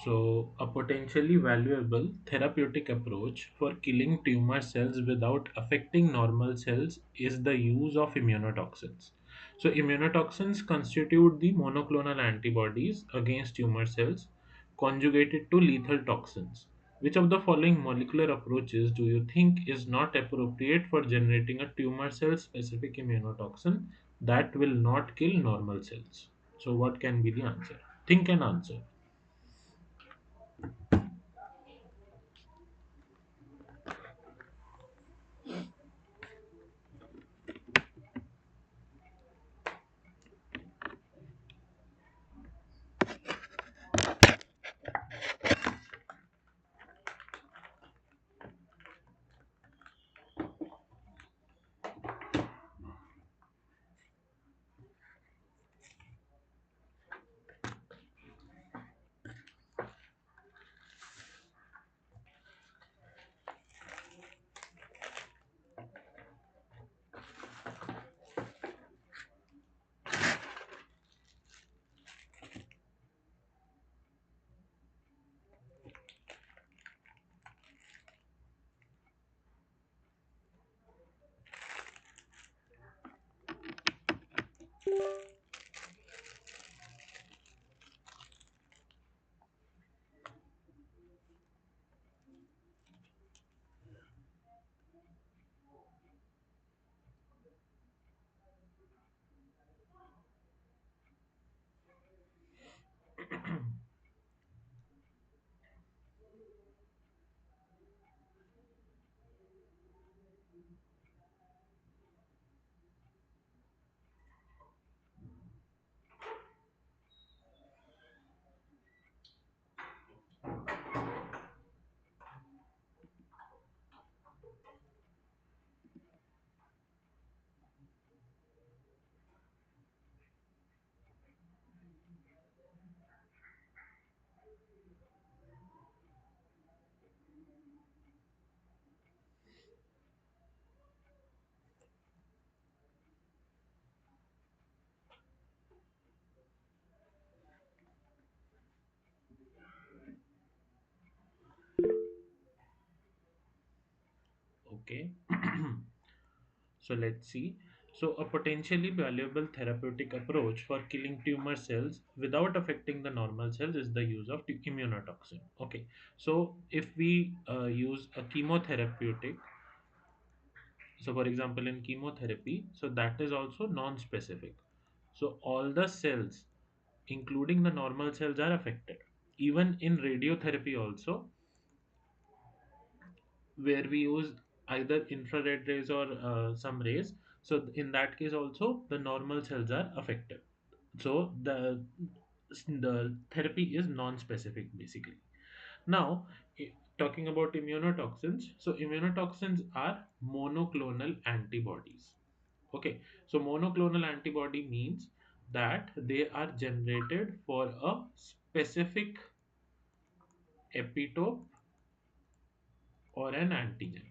So, a potentially valuable therapeutic approach for killing tumor cells without affecting normal cells is the use of immunotoxins. So, immunotoxins constitute the monoclonal antibodies against tumor cells conjugated to lethal toxins. Which of the following molecular approaches do you think is not appropriate for generating a tumor cell specific immunotoxin that will not kill normal cells? So, what can be the answer? Think and answer. Okay. So let's see. So a potentially valuable therapeutic approach for killing tumor cells without affecting the normal cells is the use of immunotoxin. Okay. So if we use a chemotherapeutic, so for example in chemotherapy, so that is also non-specific. So all the cells, including the normal cells, are affected. Even in radiotherapy also, where we use either infrared rays or some rays, so in that case also the normal cells are affected. So the therapy is non-specific basically. Now, talking about immunotoxins, so immunotoxins are monoclonal antibodies. Okay, so monoclonal antibody means that they are generated for a specific epitope or an antigen.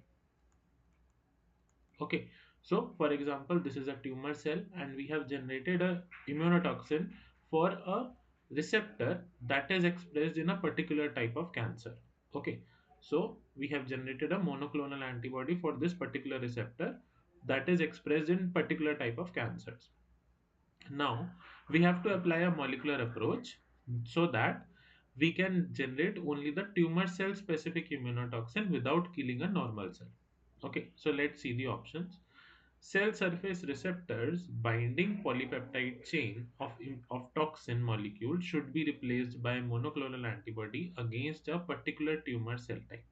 Okay, so for example, this is a tumor cell, and we have generated a immunotoxin for a receptor that is expressed in a particular type of cancer. Okay, so we have generated a monoclonal antibody for this particular receptor that is expressed in particular type of cancers. Now we have to apply a molecular approach so that we can generate only the tumor cell specific immunotoxin without killing a normal cell. Okay, so let's see the options. Cell surface receptors binding polypeptide chain of toxin molecule should be replaced by monoclonal antibody against a particular tumor cell type.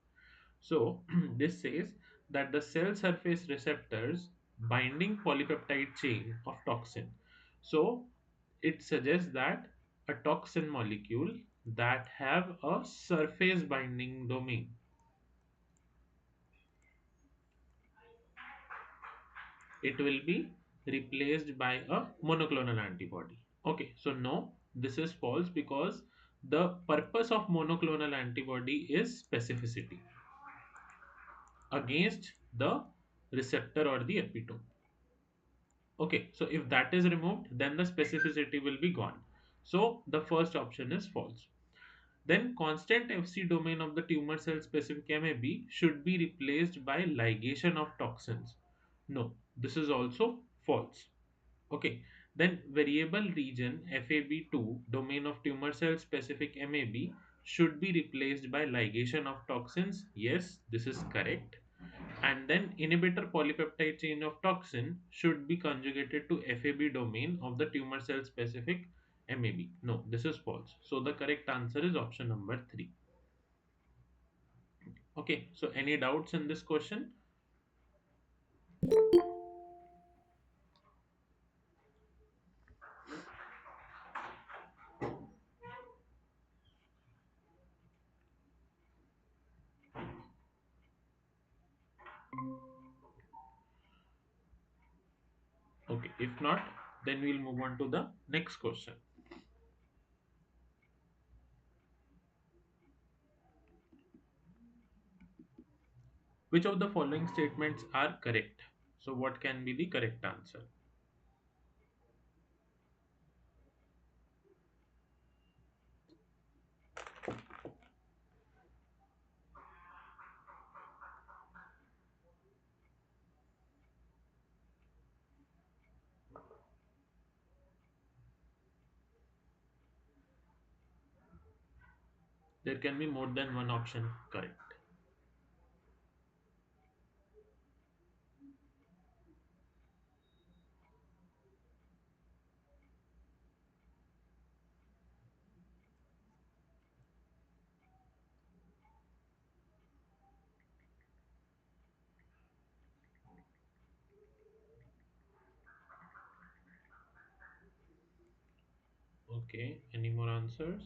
So, this says that the cell surface receptors binding polypeptide chain of toxin. So, it suggests that a toxin molecule that have a surface binding domain, it will be replaced by a monoclonal antibody. Okay, so no, this is false because the purpose of monoclonal antibody is specificity against the receptor or the epitope. Okay, so if that is removed, then the specificity will be gone. So the first option is false. Then constant FC domain of the tumor cell specific MAB should be replaced by ligation of toxins. No, this is also false. Okay. Then variable region FAB2 domain of tumor cell specific MAB should be replaced by ligation of toxins. Yes, this is correct. And then inhibitor polypeptide chain of toxin should be conjugated to FAB domain of the tumor cell specific MAB. No, this is false. So the correct answer is option number 3. Okay, so any doubts in this question? Okay, if not, then we'll move on to the next question. Which of the following statements are correct? So what can be the correct answer? There can be more than one option correct. Okay, any more answers?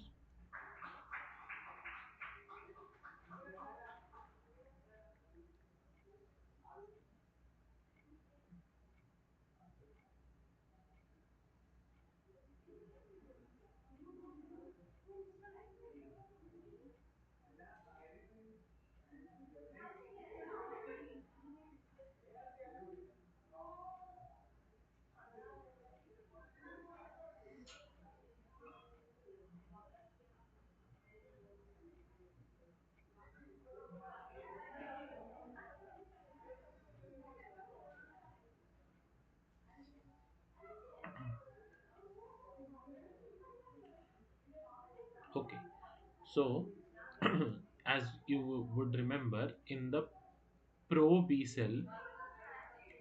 Okay, so as you would remember in the pro B cell,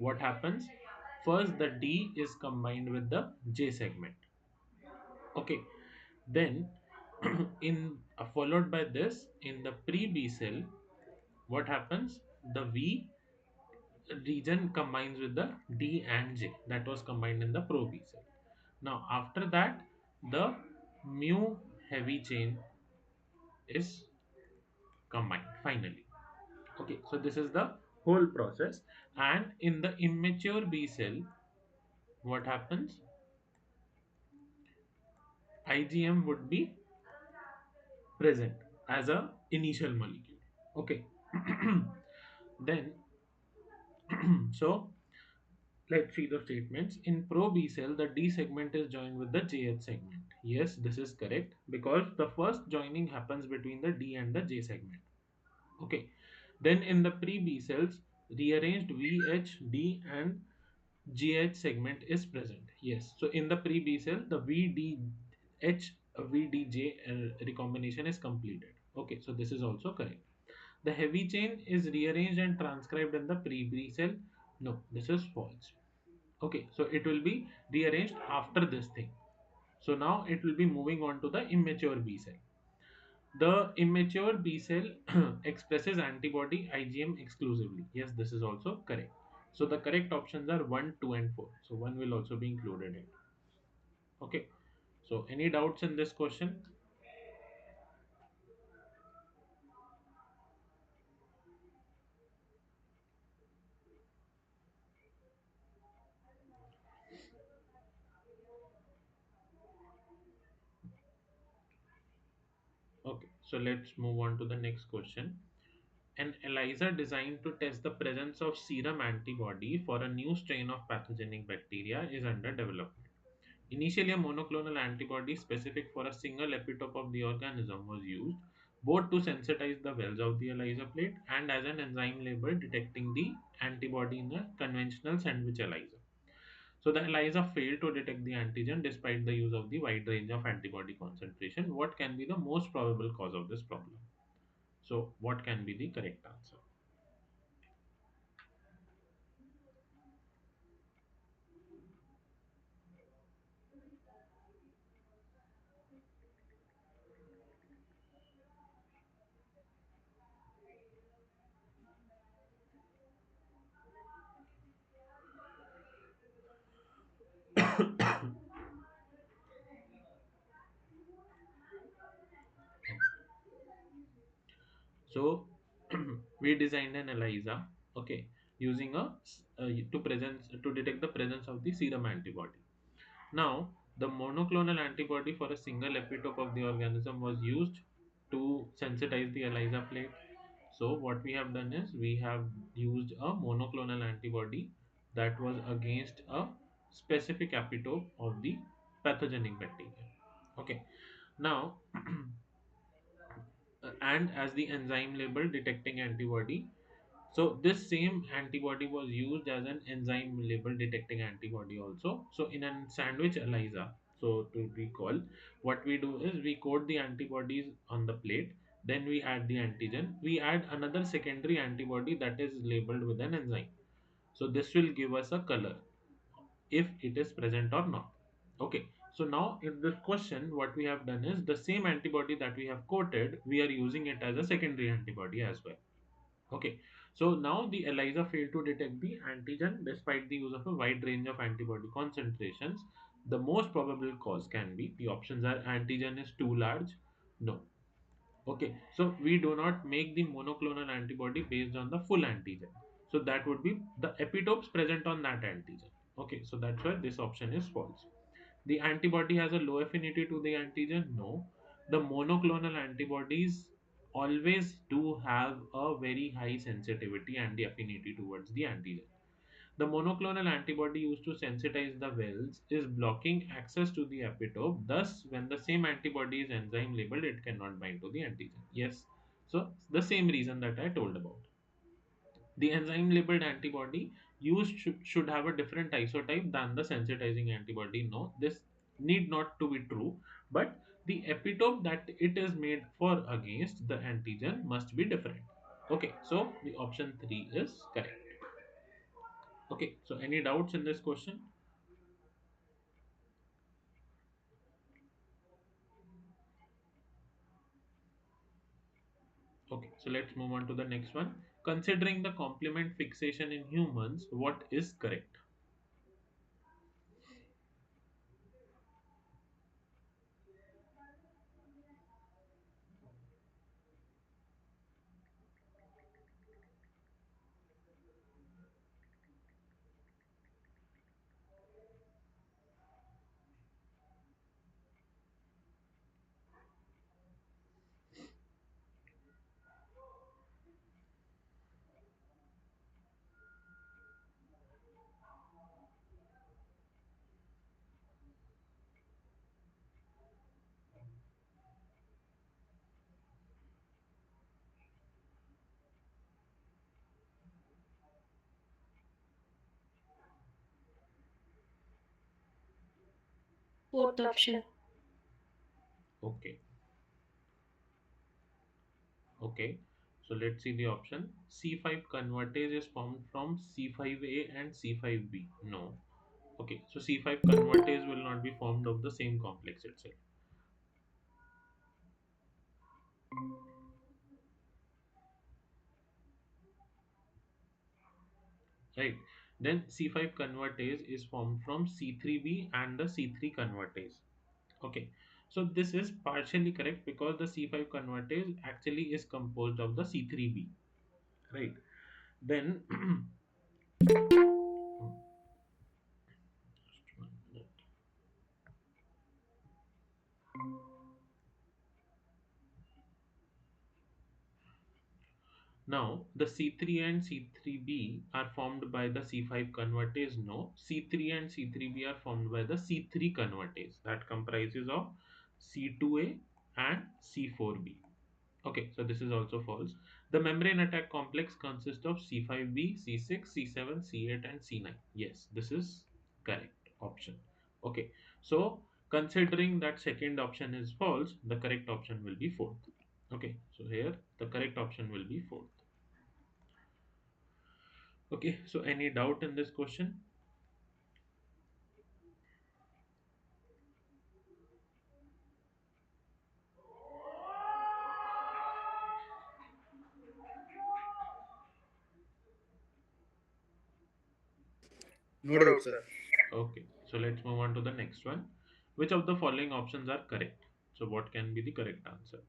what happens? First, the D is combined with the J segment. Okay, then in followed by this in the pre B cell, what happens? The V region combines with the D and J that was combined in the pro B cell. Now, after that, the mu heavy chain is combined finally. Okay, so this is the whole process. And in the immature B cell, what happens? IgM would be present as a initial molecule. Okay. Then, so let's see the statements. In pro B cell, the D segment is joined with the JH segment. Yes, this is correct because the first joining happens between the D and the J segment. Okay. Then in the pre B cells, rearranged VH, D and GH segment is present. Yes. So in the pre B cell, the VDH VDJ recombination is completed. Okay. So this is also correct. The heavy chain is rearranged and transcribed in the pre B cell. No, this is false. Okay. So it will be rearranged after this thing. So now it will be moving on to the immature B cell. The immature B cell expresses antibody IgM exclusively. Yes, this is also correct. So the correct options are 1, 2, and 4. So 1 will also be included in. Okay. So any doubts in this question? Okay. So let's move on to the next question. An ELISA designed to test the presence of serum antibody for a new strain of pathogenic bacteria is under development. Initially, a monoclonal antibody specific for a single epitope of the organism was used, both to sensitize the wells of the ELISA plate and as an enzyme label detecting the antibody in a conventional sandwich ELISA. So the ELISA failed to detect the antigen despite the use of the wide range of antibody concentration. What can be the most probable cause of this problem? So what can be the correct answer? So we designed an ELISA, okay, using to detect the presence of the serum antibody. Now, the monoclonal antibody for a single epitope of the organism was used to sensitize the ELISA plate. So, what we have done is we have used a monoclonal antibody that was against a specific epitope of the pathogenic bacteria. Okay, now, and as the enzyme label detecting antibody, so this same antibody was used as an enzyme label detecting antibody also. So in a sandwich ELISA, so to recall, what we do is we coat the antibodies on the plate, then we add the antigen, we add another secondary antibody that is labeled with an enzyme. So this will give us a color if it is present or not. Okay. So now in this question, what we have done is the same antibody that we have coated, we are using it as a secondary antibody as well. Okay, so now the ELISA failed to detect the antigen despite the use of a wide range of antibody concentrations. The most probable cause can be, the options are antigen is too large. No. Okay, so we do not make the monoclonal antibody based on the full antigen. So that would be the epitopes present on that antigen. Okay, so that's why this option is false. The antibody has a low affinity to the antigen. No. The monoclonal antibodies always do have a very high sensitivity and the affinity towards the antigen. The monoclonal antibody used to sensitize the wells is blocking access to the epitope. Thus, when the same antibody is enzyme labeled, it cannot bind to the antigen. Yes. So, the same reason that I told about. The enzyme labeled antibody used should have a different isotype than the sensitizing antibody. No, this need not to be true, but the epitope that it is made for against the antigen must be different. Okay, so the option 3 is correct. Okay, so any doubts in this question? Okay, so let's move on to the next one. Considering the complement fixation in humans, what is correct? Fourth option. Okay, okay. So let's see the option. C5 convertase is formed from C5A and C5B. No. Okay, so C5 convertase will not be formed of the same complex itself. Right. Then C5 convertase is formed from C3B and the C3 convertase. Okay. So this is partially correct because the C5 convertase actually is composed of the C3B. Right. Then just 1 minute. Now, the C3 and C3b are formed by the C5 convertase. No, C3 and C3b are formed by the C3 convertase that comprises of C2a and C4b. Okay, so this is also false. The membrane attack complex consists of C5b, C6, C7, C8, and C9. Yes, this is correct option. Okay, so considering that second option is false, the correct option will be fourth. Okay, so here the correct option will be fourth. Okay, so any doubt in this question? No doubt, sir. Okay, so let's move on to the next one. Which of the following options are correct? So, what can be the correct answer?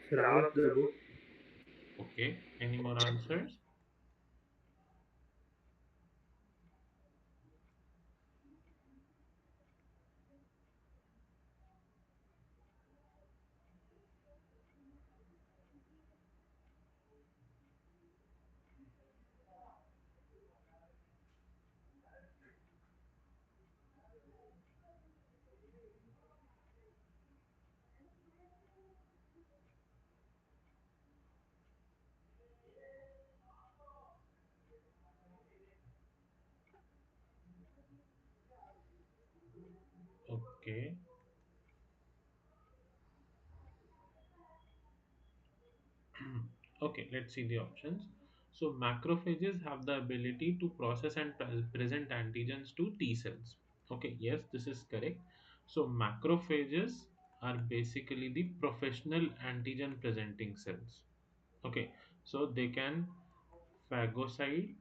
Sir, all of the above. Okay, any more answers? Okay. Okay, let's see the options. So macrophages have the ability to process and present antigens to T cells. Okay, yes, this is correct. So macrophages are basically the professional antigen presenting cells. Okay, so they can phagocyte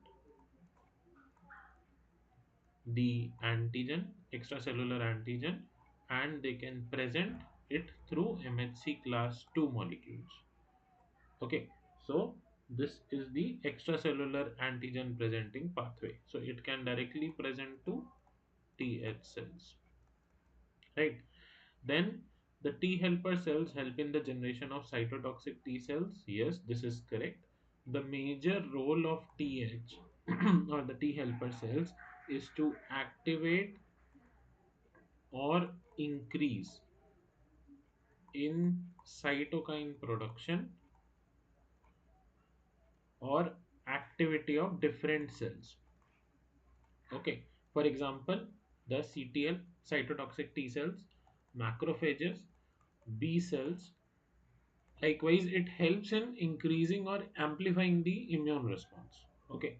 the antigen, extracellular antigen, and they can present it through MHC class 2 molecules. Okay, so this is the extracellular antigen presenting pathway. So it can directly present to TH cells, right? Then the T helper cells help in the generation of cytotoxic T cells. Yes, this is correct. The major role of TH or the T helper cells is to activate or increase in cytokine production or activity of different cells. Okay, for example, the CTL, cytotoxic T cells, macrophages, B cells. Likewise, it helps in increasing or amplifying the immune response. Okay,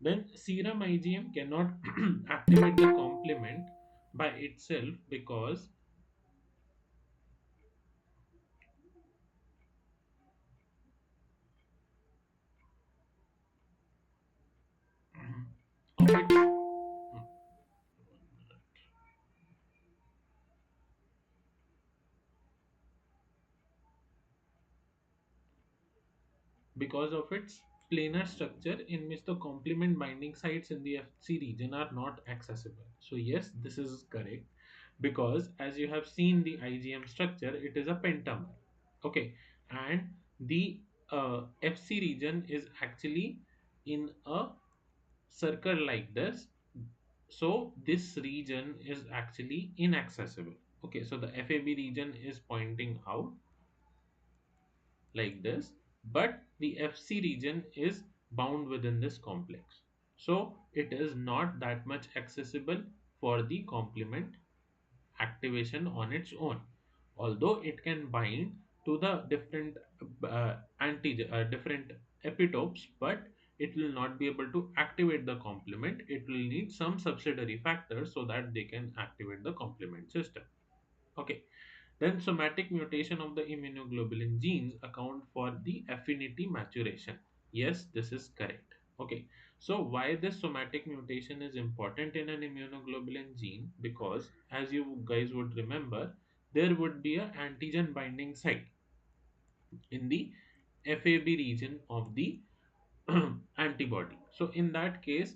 then serum IgM cannot activate the complement by itself because of its because of its planar structure in which the complement binding sites in the Fc region are not accessible. So yes, this is correct because as you have seen the IgM structure, it is a pentamer. Okay, and the Fc region is actually in a circle like this. So this region is actually inaccessible. Okay, so the FAB region is pointing out like this, but the FC region is bound within this complex. So it is not that much accessible for the complement activation on its own. Although it can bind to the different different epitopes, but it will not be able to activate the complement. It will need some subsidiary factors so that they can activate the complement system. Okay, then somatic mutation of the immunoglobulin genes account for the affinity maturation. Yes, this is correct. Okay, so why this somatic mutation is important in an immunoglobulin gene? Because as you guys would remember, there would be a antigen binding site in the FAB region of the antibody. So in that case,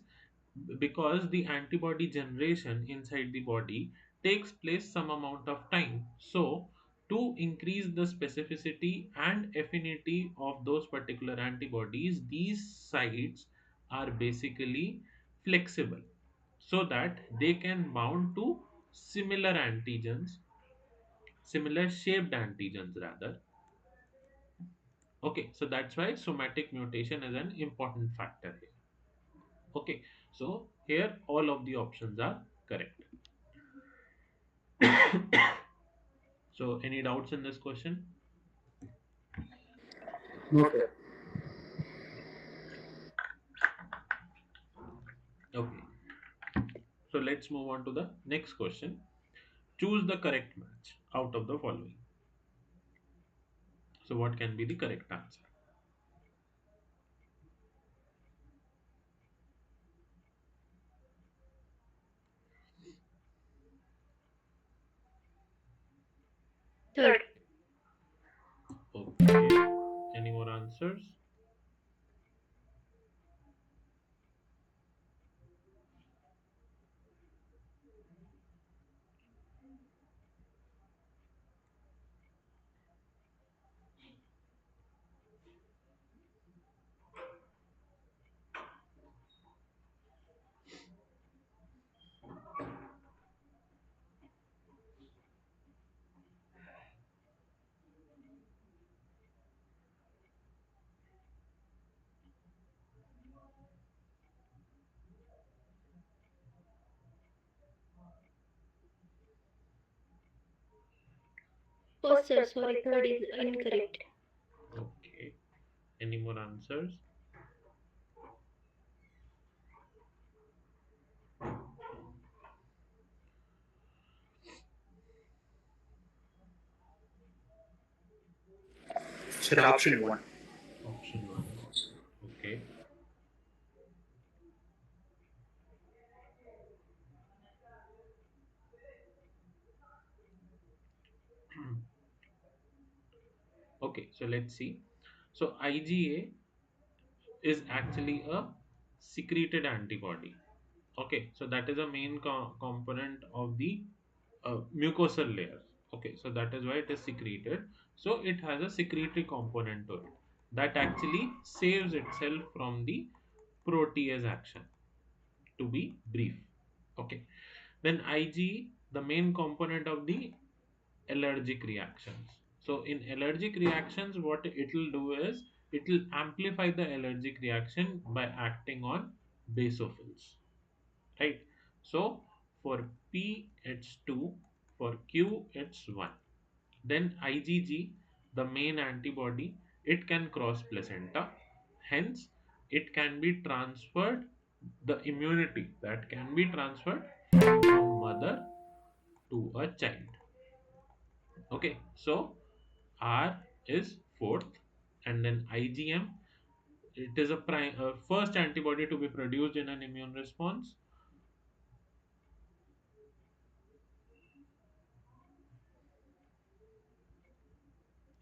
because the antibody generation inside the body takes place some amount of time, so to increase the specificity and affinity of those particular antibodies, these sites are basically flexible so that they can bound to similar antigens, similar shaped antigens rather. Okay, so that's why somatic mutation is an important factor here. Okay, so here all of the options are correct. So any doubts in this question? No, sir. Okay, so let's move on to the next question. Choose the correct match out of the following. So what can be the correct answer? Third. Okay, any more answers? First, sir, sorry, third is incorrect. Okay, any more answers? Sir, option one. Option one. Okay. Okay, so let's see. So IgA is actually a secreted antibody. Okay, so that is a main component of the mucosal layer. Okay, so that is why it is secreted. So it has a secretory component to it that actually saves itself from the protease action, to be brief. Okay, then Ig, the main component of the allergic reactions. So in allergic reactions, what it will do is it will amplify the allergic reaction by acting on basophils, right? So for P it's 2, for Q it's 1. Then IgG, the main antibody, it can cross placenta, hence it can be transferred, the immunity that can be transferred from a mother to a child. Okay, so R is fourth, and then IgM, it is a first antibody to be produced in an immune response.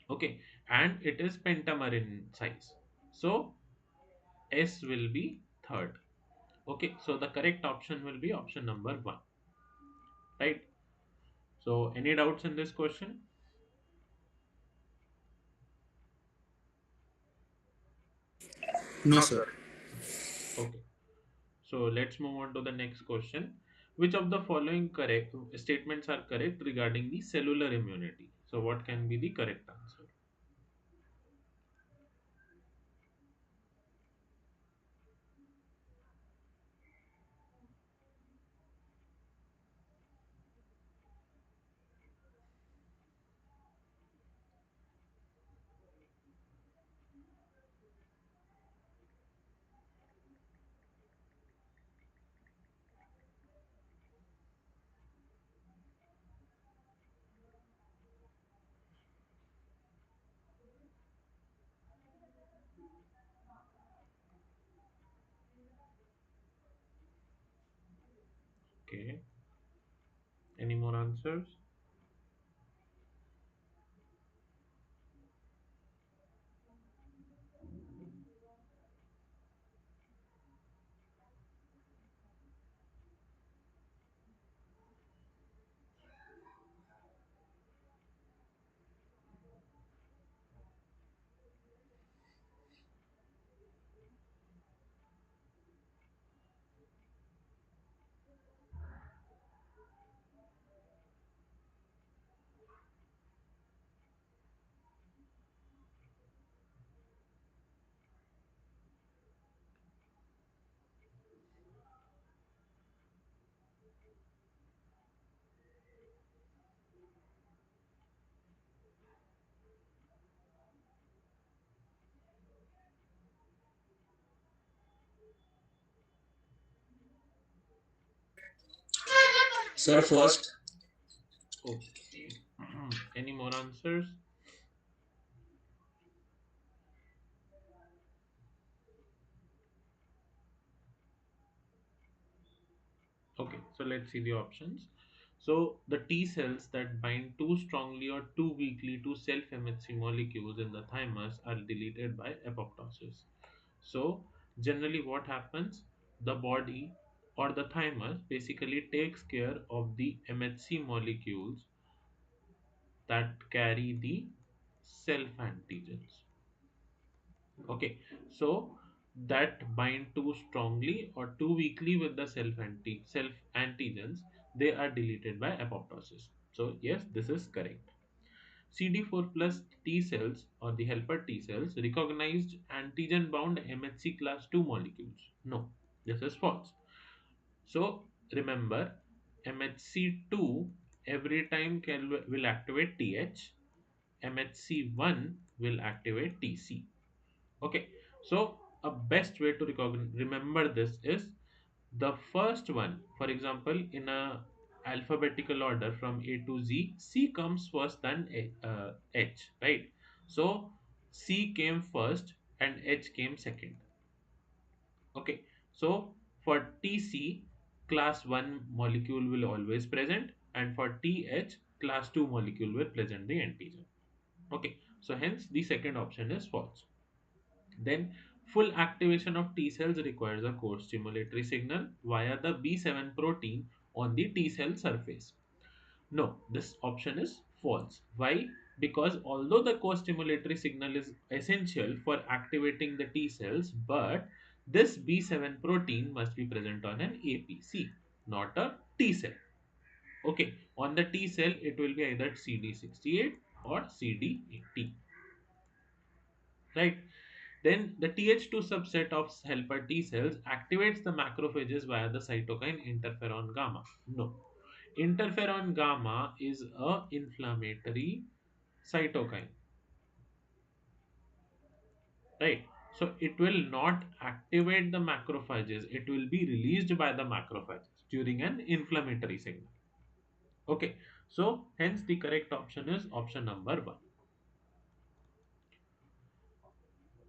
Okay, and it is pentamer in size. So S will be third. Okay, so the correct option will be option number one, right? So any doubts in this question? No, sir. Okay, so let's move on to the next question. Which of the following correct statements are correct regarding the cellular immunity? So what can be the correct answer? answers? Sir, first. Okay. Any more answers? Okay, so let's see the options. So the T cells that bind too strongly or too weakly to self-MHC molecules in the thymus are deleted by apoptosis. So generally what happens? The body or the thymus basically takes care of the MHC molecules that carry the self antigens. Okay, so that bind too strongly or too weakly with the self antigens, they are deleted by apoptosis. So yes, this is correct. CD4 plus T cells or the helper T cells recognized antigen bound MHC class 2 molecules. No, this is false. So remember, MHC2 every time will activate TH, MHC1 will activate TC. Okay, so a best way to remember this is the first one. For example, in a alphabetical order from A to Z, C comes first than H, right? So C came first and H came second. Okay, so for TC, class 1 molecule will always present, and for TH, class 2 molecule will present the antigen. Okay, so hence the second option is false. Then, full activation of T cells requires a core stimulatory signal via the B7 protein on the T cell surface. No, this option is false. Why? Because although the co-stimulatory signal is essential for activating the T cells, but this B7 protein must be present on an APC, not a T cell. Okay, on the T cell, it will be either CD68 or CD80. Right? Then the Th2 subset of helper T cells activates the macrophages via the cytokine interferon gamma. No, interferon gamma is a inflammatory cytokine, right? So it will not activate the macrophages, it will be released by the macrophages during an inflammatory signal. Okay, so hence the correct option is option number 1.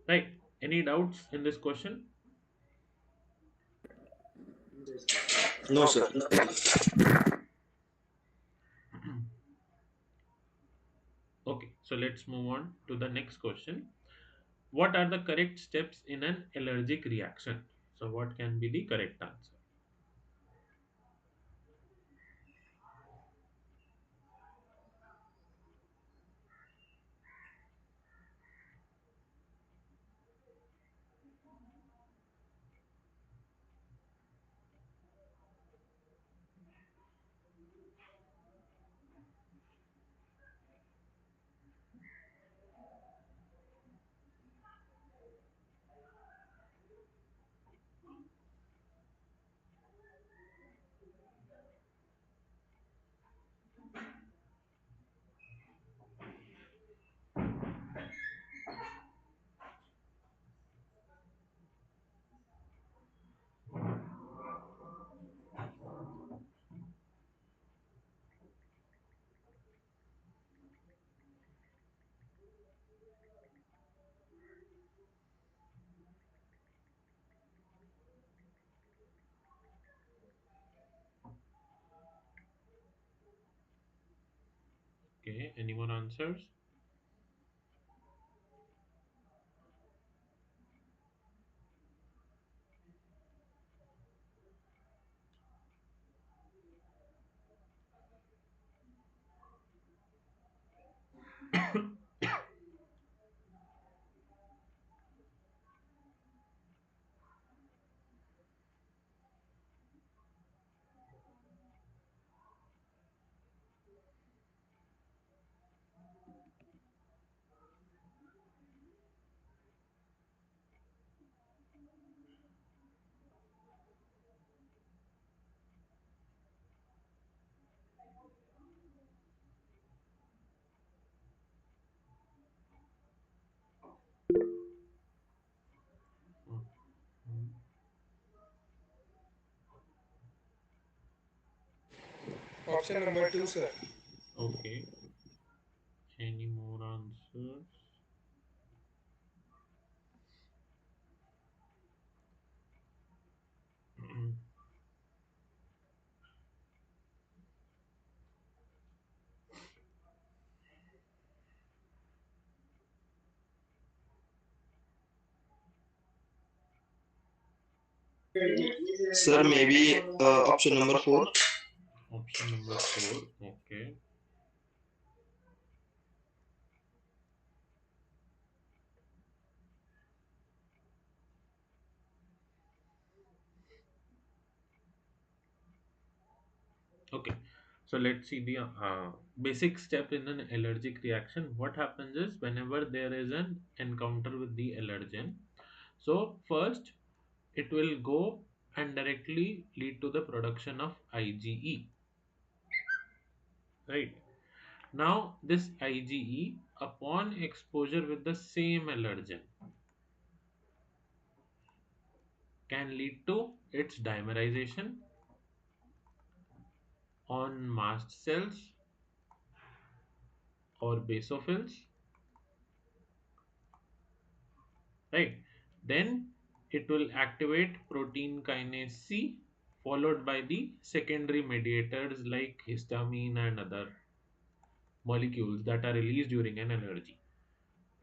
Right? Any doubts in this question? No, sir. Okay, so let's move on to the next question. What are the correct steps in an allergic reaction? So what can be the correct answer? Okay, any more answers? Mhm. Option number two, sir. Okay, any more answers? Sir, maybe option number four. Option number four. Okay. Okay. So let's see the basic step in an allergic reaction. What happens is whenever there is an encounter with the allergen, so first it will go and directly lead to the production of IgE. Right. Now this IgE upon exposure with the same allergen can lead to its dimerization on mast cells or basophils, right? Then it will activate protein kinase C, followed by the secondary mediators like histamine and other molecules that are released during an allergy,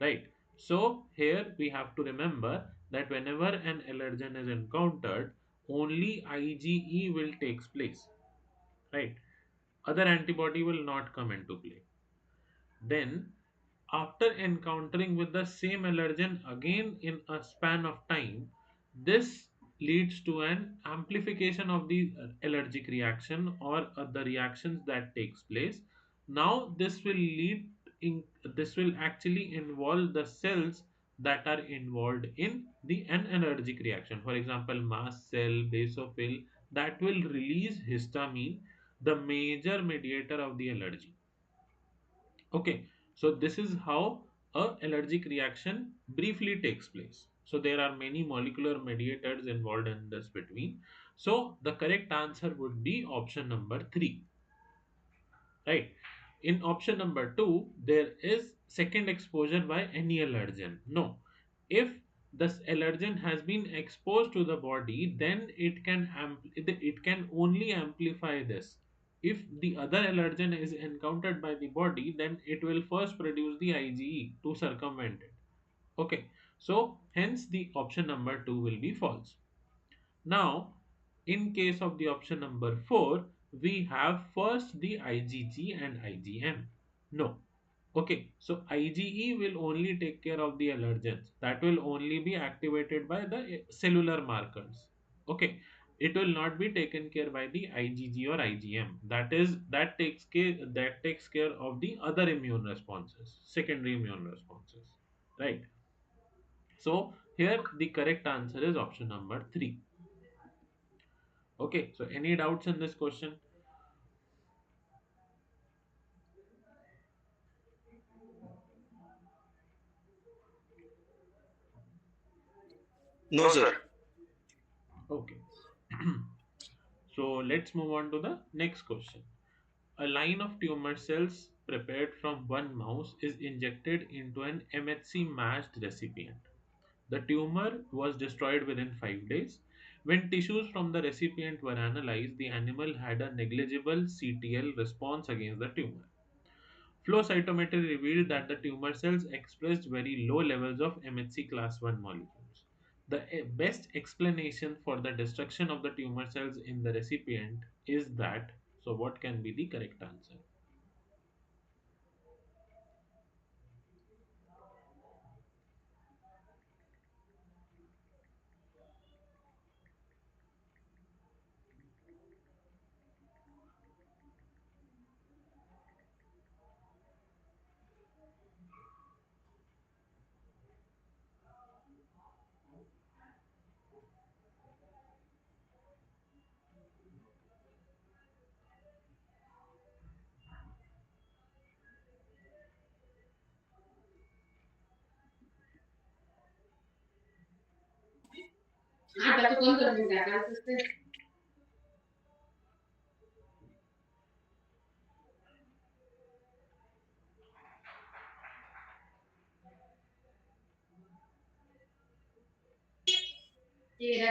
right? So here we have to remember that whenever an allergen is encountered, only IgE will takes place, right? Other antibody will not come into play. Then, after encountering with the same allergen again in a span of time, this leads to an amplification of the allergic reaction or the reactions that takes place. Now, this will actually involve the cells that are involved in the an allergic reaction. For example, mast cell, basophil that will release histamine, the major mediator of the allergy. Okay, so this is how a allergic reaction briefly takes place. So there are many molecular mediators involved in this between. So the correct answer would be option number 3, right? In option number 2, there is second exposure by any allergen. No, if this allergen has been exposed to the body, then it can only amplify this. If the other allergen is encountered by the body, then it will first produce the IgE to circumvent it. Okay, so hence the option number 2 will be false. Now, in case of the option number 4, we have first the IgG and IgM. No. Okay, so IgE will only take care of the allergens. That will only be activated by the cellular markers. Okay, it will not be taken care by the IgG or IgM. That takes care of the other immune responses, secondary immune responses. Right. So here the correct answer is option number 3. Okay, so any doubts in this question? No, sir. Okay. So let's move on to the next question. A line of tumor cells prepared from one mouse is injected into an MHC matched recipient. The tumor was destroyed within 5 days. When tissues from the recipient were analyzed, the animal had a negligible CTL response against the tumor. Flow cytometry revealed that the tumor cells expressed very low levels of MHC class 1 molecules. The best explanation for the destruction of the tumor cells in the recipient is that. So, what can be the correct answer?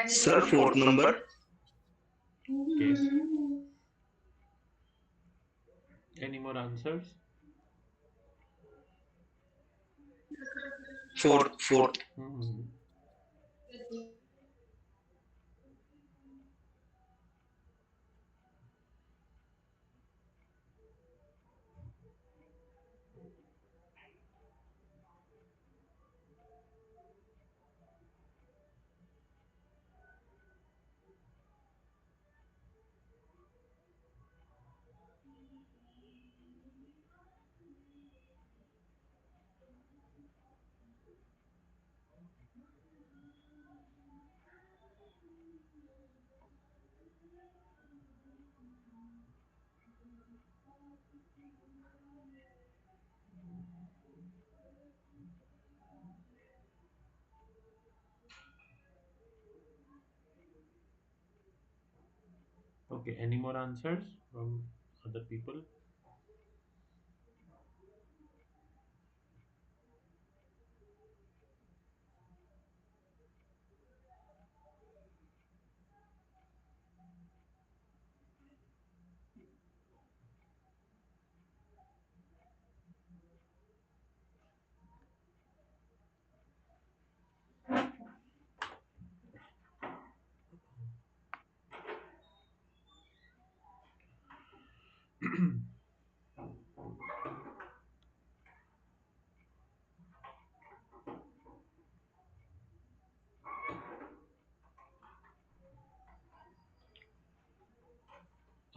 Sir, fourth number. Okay. Any more answers? Fourth. Mhm. Okay. Any more answers from other people?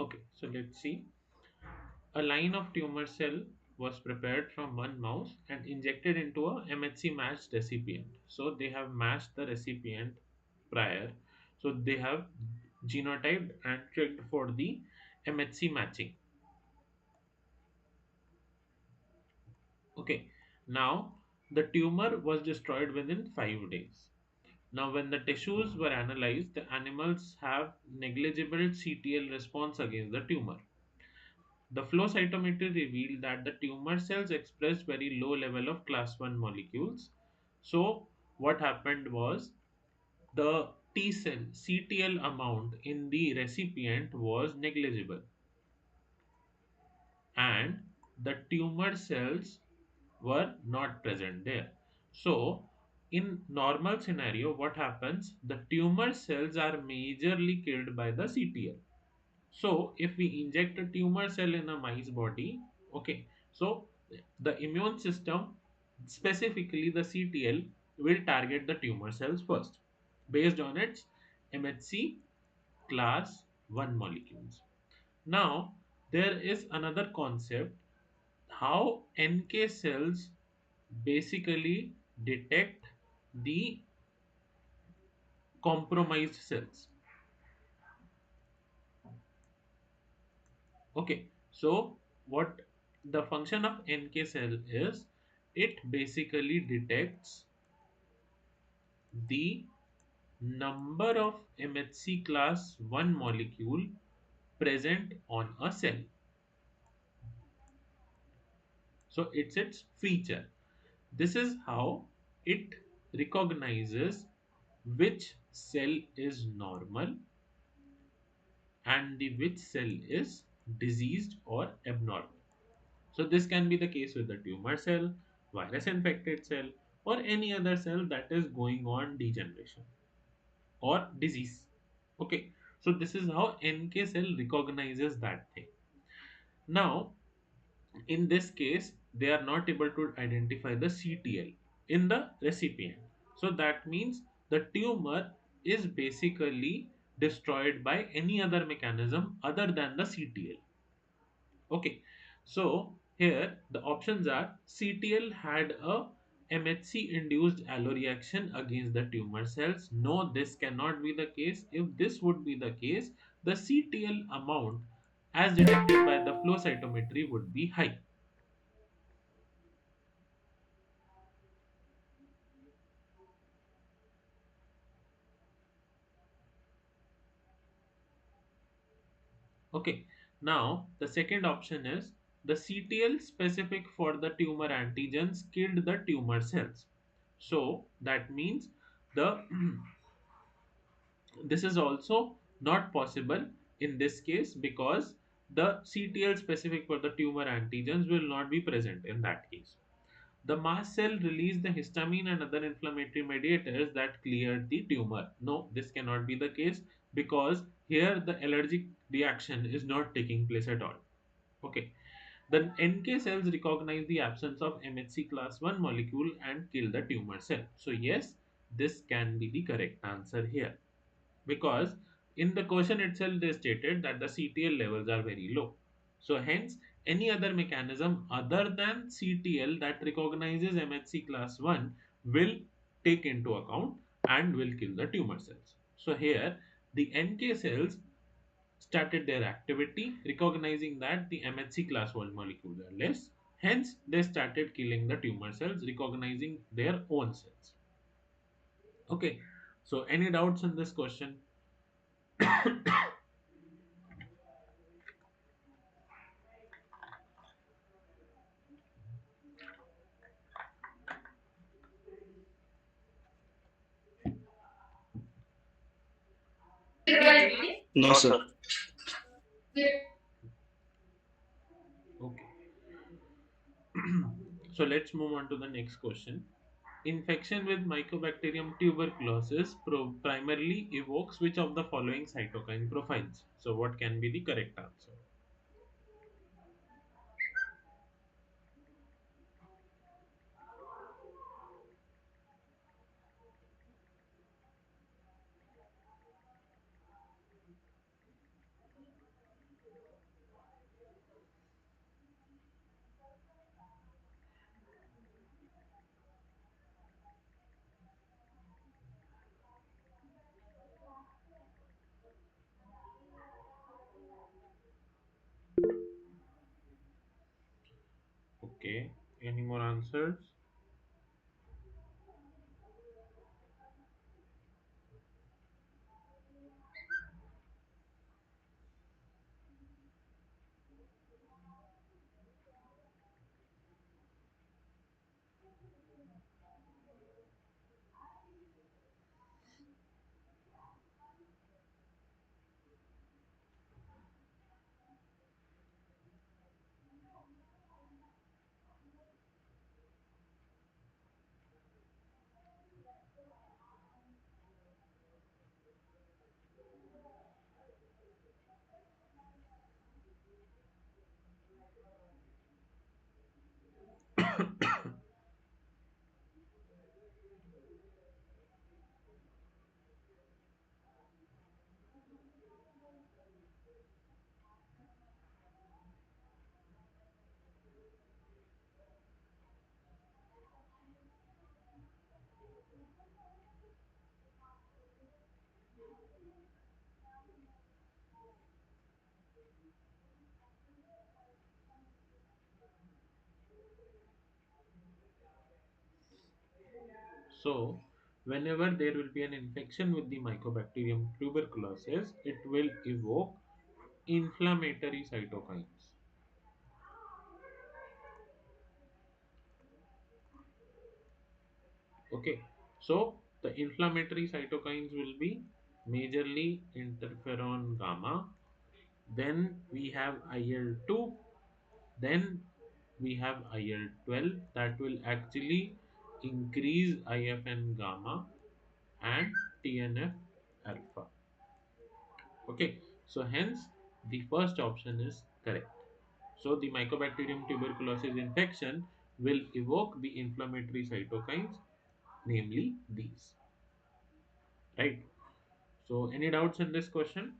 Okay. So, let's see. A line of tumor cell was prepared from one mouse and injected into a MHC matched recipient. So they have matched the recipient prior. So they have genotyped and checked for the MHC matching. Okay. Now the tumor was destroyed within 5 days. Now, when the tissues were analyzed, the animals have negligible CTL response against the tumor. The flow cytometry revealed that the tumor cells expressed very low level of class 1 molecules. So what happened was the T cell CTL amount in the recipient was negligible and the tumor cells were not present there. So in normal scenario what happens, the tumor cells are majorly killed by the CTL. So, if we inject a tumor cell in a mice body, okay, so the immune system, specifically the CTL, will target the tumor cells first based on its MHC class 1 molecules. Now, there is another concept how NK cells basically detect the compromised cells. Okay, so what the function of NK cell is, it basically detects the number of MHC class 1 molecule present on a cell. So it's its feature. This is how it recognizes which cell is normal and the which cell is diseased or abnormal. So this can be the case with the tumor cell, virus infected cell, or any other cell that is going on degeneration or disease. Okay, so this is how NK cell recognizes that thing. Now, in this case, they are not able to identify the CTL in the recipient. So that means the tumor is basically destroyed by any other mechanism other than the CTL. Okay, so here the options are CTL had a MHC induced alloreaction against the tumor cells. No, this cannot be the case. If this would be the case, the CTL amount as detected by the flow cytometry would be high. Okay, now the second option is the CTL specific for the tumor antigens killed the tumor cells. So that means the this is also not possible in this case because the CTL specific for the tumor antigens will not be present in that case. The mast cell released the histamine and other inflammatory mediators that cleared the tumor. No, this cannot be the case because here the allergic reaction is not taking place at all. Okay. The NK cells recognize the absence of MHC class 1 molecule and kill the tumor cell. So, yes, this can be the correct answer here because in the question itself they stated that the CTL levels are very low. So hence any other mechanism other than CTL that recognizes MHC class 1 will take into account and will kill the tumor cells. So here the NK cells started their activity recognizing that the MHC class 1 molecules are less. Hence they started killing the tumor cells recognizing their own cells. Okay. So any doubts in this question? No, sir. Okay. So let's move on to the next question. Infection with Mycobacterium tuberculosis primarily evokes which of the following cytokine profiles? So what can be the correct answer? Okay. Any more answers? So whenever there will be an infection with the Mycobacterium tuberculosis, it will evoke inflammatory cytokines. Okay, so the inflammatory cytokines will be majorly interferon gamma. Then we have IL-2. Then we have IL-12 that will actually increase IFN gamma and TNF alpha. Okay, so hence the first option is correct. So the Mycobacterium tuberculosis infection will evoke the inflammatory cytokines, namely these. Right. So any doubts in this question?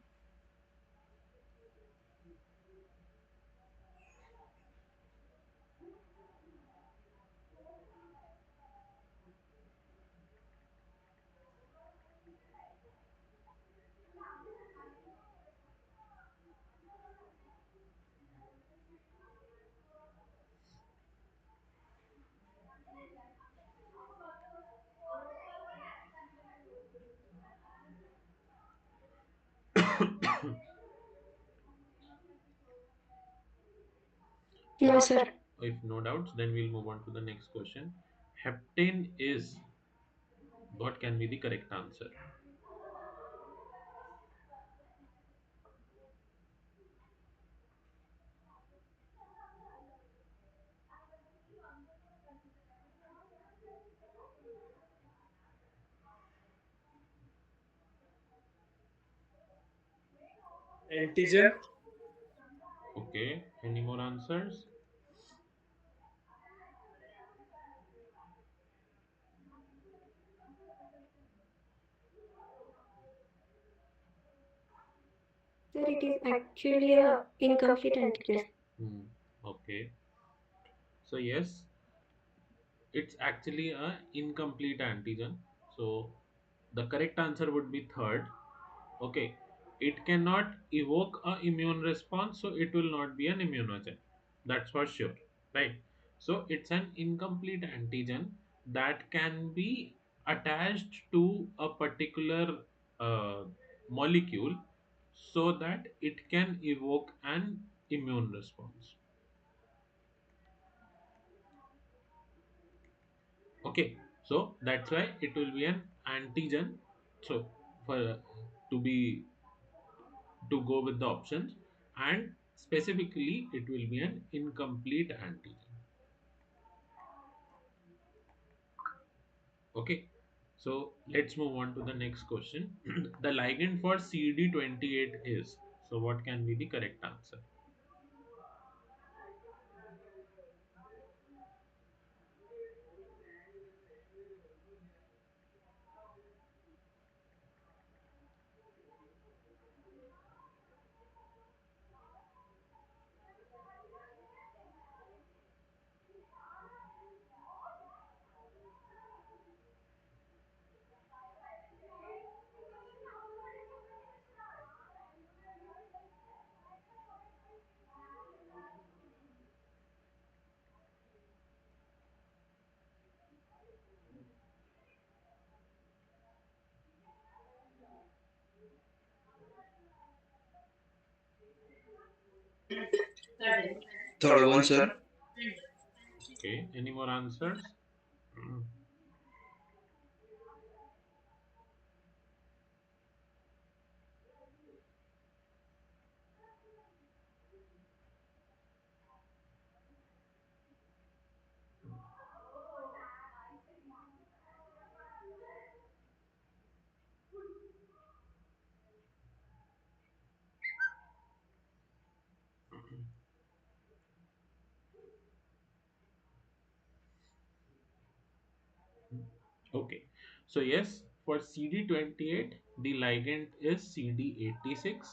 No, sir. If no doubts, then we'll move on to the next question. Heptane is what can be the correct answer? Antigen. Okay, any more answers? Sir, it is actually a incomplete antigen. Hmm. Okay, so yes, it's actually a incomplete antigen. So the correct answer would be third. Okay, it cannot evoke a immune response, so it will not be an immunogen. That's for sure, right? So it's an incomplete antigen that can be attached to a particular uh, molecule so that it can evoke an immune response. Okay, so that's why it will be an antigen. So for to be to go with the options, and specifically it will be an incomplete antigen. Okay, so let's move on to the next question. The ligand for CD28 is, so what can be the correct answer? Third one, sir. Okay, any more answers? Okay, so yes, for CD28, the ligand is CD86.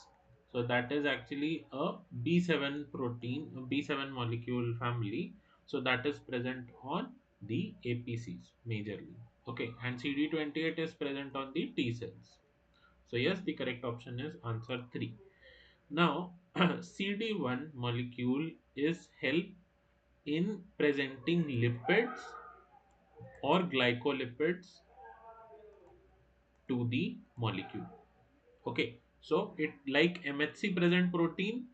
So that is actually a B7 protein, a B7 molecule family. So that is present on the APCs majorly. Okay, and CD28 is present on the T cells. So yes, the correct option is answer 3. Now, CD1 molecule is help in presenting lipids or glycolipids to the molecule. Okay, so it like MHC present protein,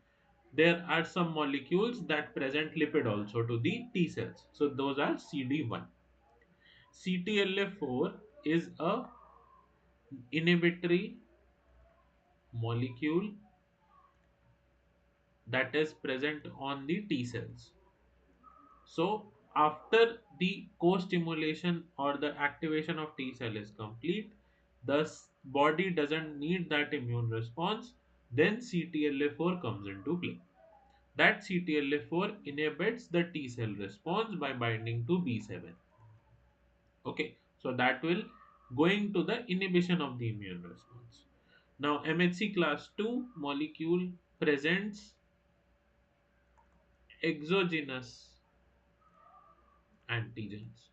there are some molecules that present lipid also to the T cells. So those are CD1. CTLA4 is a inhibitory molecule that is present on the T cells. So after the co-stimulation or the activation of T cell is complete, the body doesn't need that immune response. Then CTLA4 comes into play. That CTLA4 inhibits the T cell response by binding to B7. Okay, so that will going to the inhibition of the immune response. Now MHC class 2 molecule presents exogenous antigens.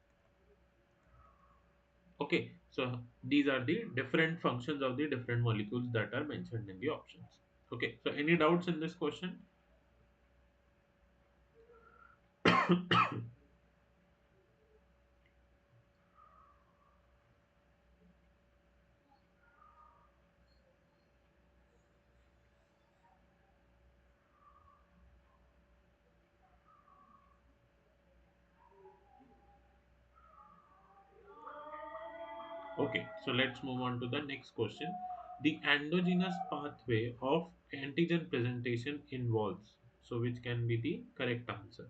Okay, so these are the different functions of the different molecules that are mentioned in the options. Okay, so any doubts in this question? Okay, so let's move on to the next question. The endogenous pathway of antigen presentation involves. So, which can be the correct answer?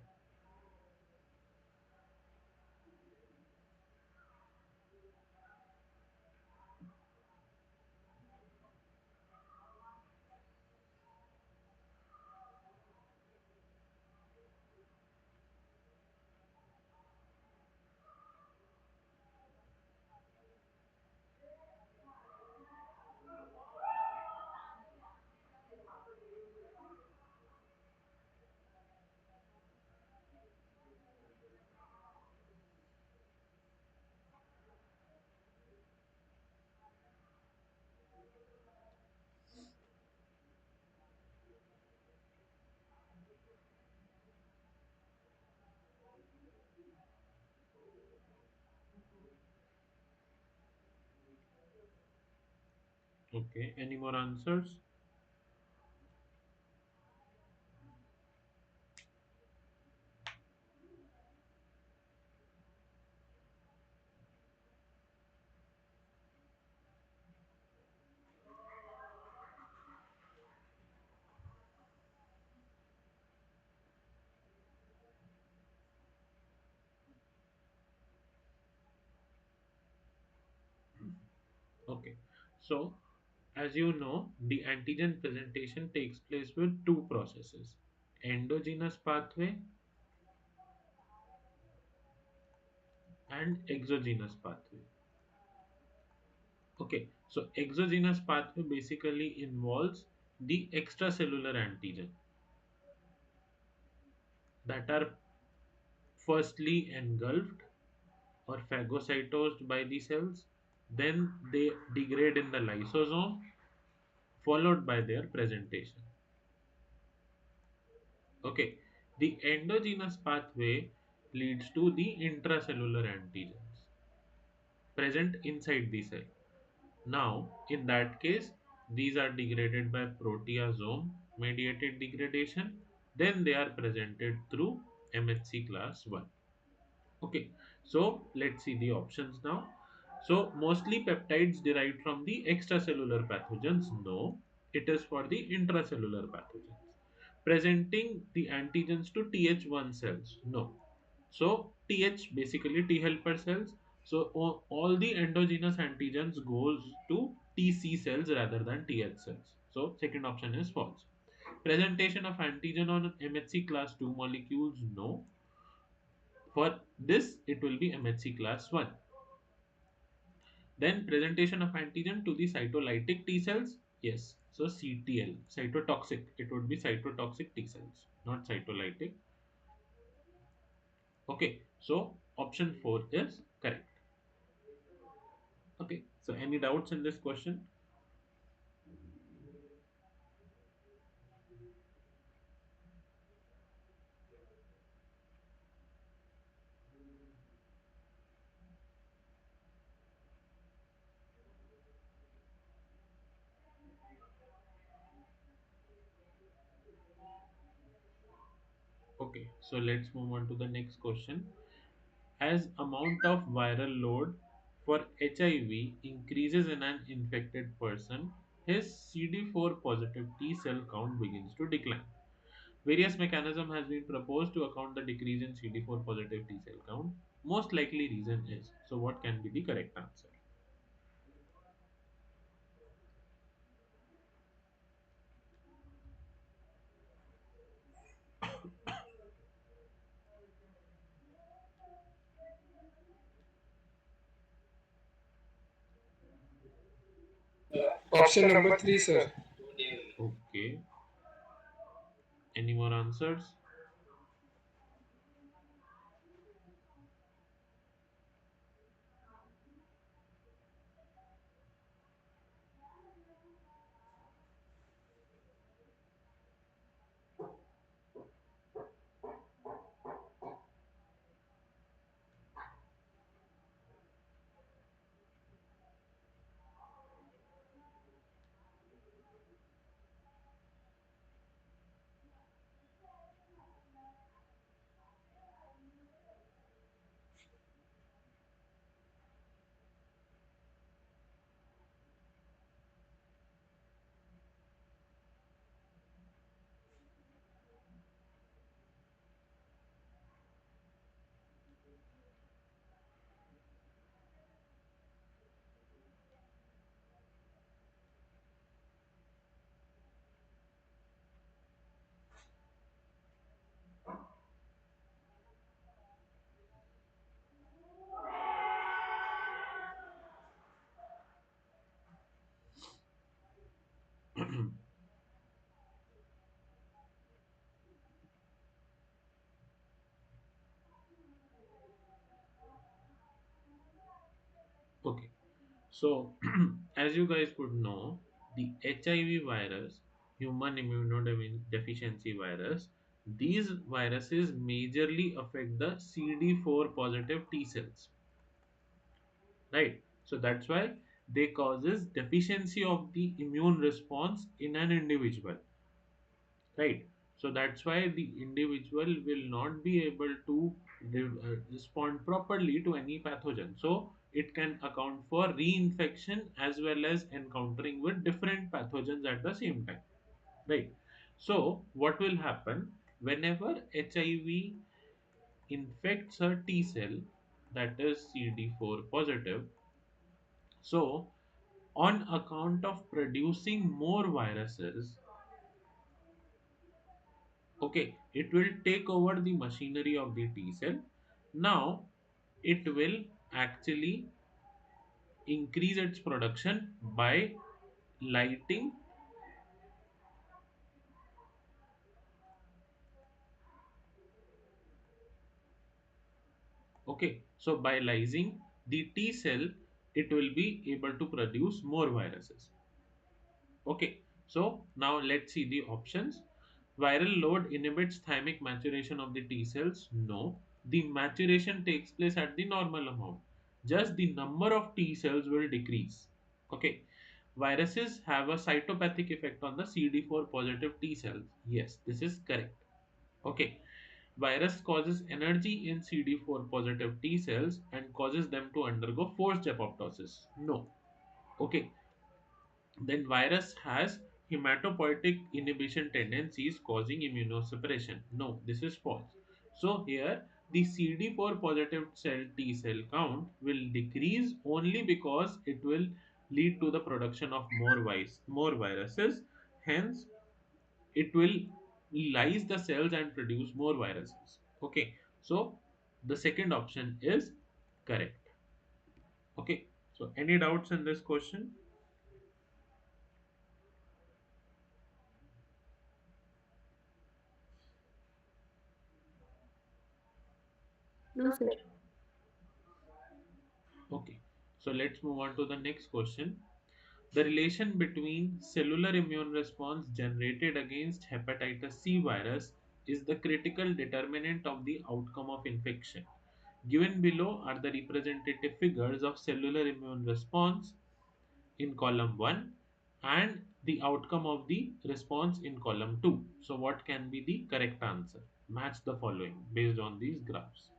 Okay, any more answers? Okay, so as you know, the antigen presentation takes place with two processes, endogenous pathway and exogenous pathway. Okay, so exogenous pathway basically involves the extracellular antigen that are firstly engulfed or phagocytosed by the cells, then they degrade in the lysosome, followed by their presentation. Okay, the endogenous pathway leads to the intracellular antigens present inside the cell. Now, in that case, these are degraded by proteasome mediated degradation, then they are presented through MHC class 1. Okay, so let's see the options now. So, mostly peptides derived from the extracellular pathogens? No, it is for the intracellular pathogens. Presenting the antigens to Th1 cells? No. So, Th basically T helper cells. So, all the endogenous antigens goes to TC cells rather than Th cells. So, second option is false. Presentation of antigen on MHC class 2 molecules? No. For this, it will be MHC class 1. Then presentation of antigen to the cytolytic T cells? Yes. So CTL, cytotoxic. It would be cytotoxic T cells, not cytolytic. Okay. So option 4 is correct. Okay. So any doubts in this question? Okay. So let's move on to the next question. As amount of viral load for HIV increases in an infected person, his CD4 positive T cell count begins to decline. Various mechanism has been proposed to account the decrease in CD4 positive T cell count. Most likely reason is, so what can be the correct answer? Option number 3, sir. Okay. Any more answers? Okay. So, as you guys could know, the HIV virus, human immunodeficiency virus, these viruses majorly affect the CD4 positive T cells, right? So that's why they causes deficiency of the immune response in an individual, right? So that's why the individual will not be able to respond properly to any pathogen, so it can account for reinfection as well as encountering with different pathogens at the same time, right? So what will happen whenever HIV infects a T cell that is CD4 positive? So on account of producing more viruses, okay, it will take over the machinery of the T cell. Now it will actually increase its production by lighting, okay, so by lysing the T cell, it will be able to produce more viruses. Okay, so now let's see the options. Viral load inhibits thymic maturation of the T cells. No, the maturation takes place at the normal amount. Just the number of T cells will decrease. Okay, viruses have a cytopathic effect on the CD4 positive T cells. Yes, this is correct. Okay, virus causes energy in CD4 positive T cells and causes them to undergo forced apoptosis. No. Okay, then virus has hematopoietic inhibition tendencies causing immunosuppression. No, this is false. So here the CD4 positive cell T cell count will decrease only because it will lead to the production of more viruses. Hence, it will lyse the cells and produce more viruses. Okay, so the second option is correct. Okay, so any doubts in this question? No, sir. Okay, so let's move on to the next question. The relation between cellular immune response generated against hepatitis C virus is the critical determinant of the outcome of infection. Given below are the representative figures of cellular immune response in column 1 and the outcome of the response in column 2. So, what can be the correct answer? Match the following based on these graphs.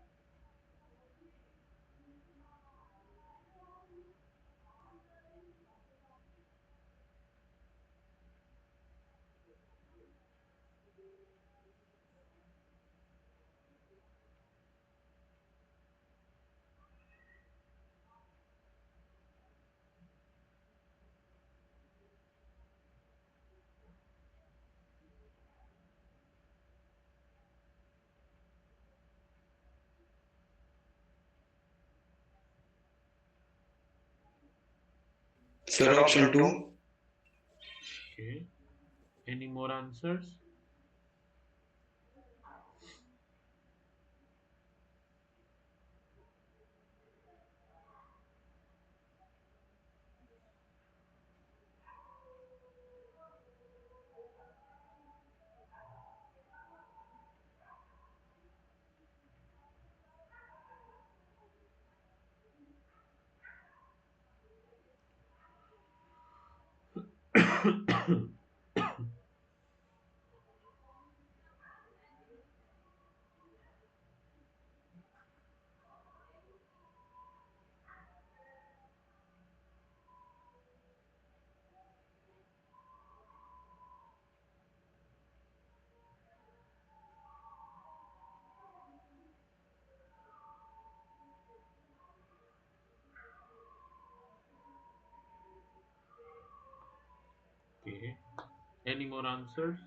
Sir, option 2. Okay. Any more answers? Okay. Any more answers?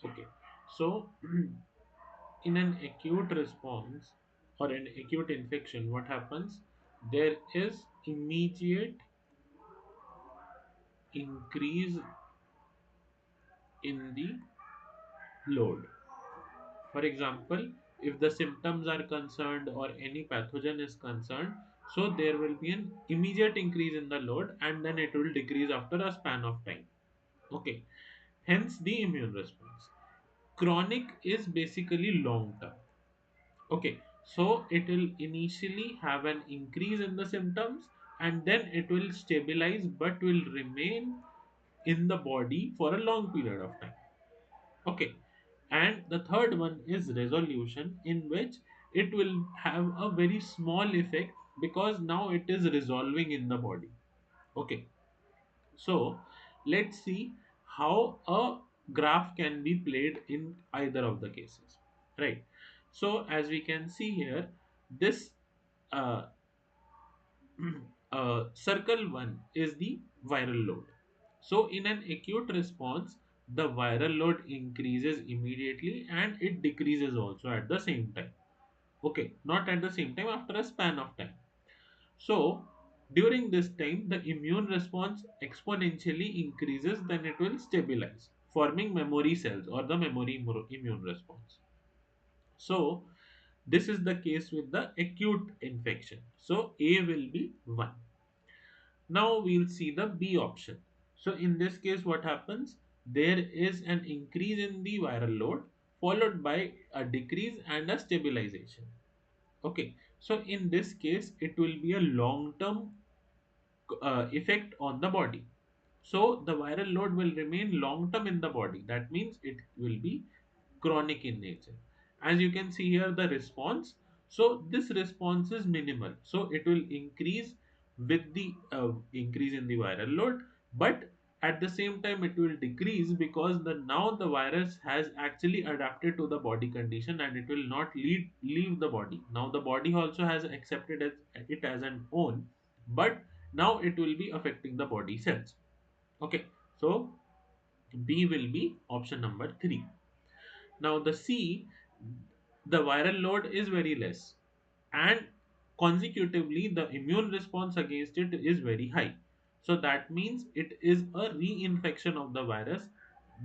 Okay. So, in an acute response or an acute infection, what happens? There is immediate increase in the load. For example, if the symptoms are concerned or any pathogen is concerned, so there will be an immediate increase in the load and then it will decrease after a span of time. Okay. Hence the immune response. Chronic is basically long term. Okay, so it will initially have an increase in the symptoms and then it will stabilize but will remain in the body for a long period of time. Okay, and the third one is resolution, in which it will have a very small effect because now it is resolving in the body. Okay, so let's see how a graph can be played in either of the cases, right? So as we can see here, this uh, circle one is the viral load. So in an acute response, the viral load increases immediately and it decreases also at the same time. Okay, not at the same time, after a span of time. So, during this time, the immune response exponentially increases, then it will stabilize, forming memory cells or the immune response. So, this is the case with the acute infection. So, A will be 1. Now, we'll see the B option. So, in this case, what happens? There is an increase in the viral load followed by a decrease and a stabilization. Okay, so in this case, it will be a long term effect on the body. So the viral load will remain long term in the body. That means it will be chronic in nature. As you can see here, the response. So this response is minimal. So it will increase with the increase in the viral load, but at the same time it will decrease because the now the virus has actually adapted to the body condition and it will not leave the body. Now the body also has accepted it as an own, but now it will be affecting the body cells. Okay, so B will be option number 3. Now the C, the viral load is very less and consecutively the immune response against it is very high. So that means it is a reinfection of the virus,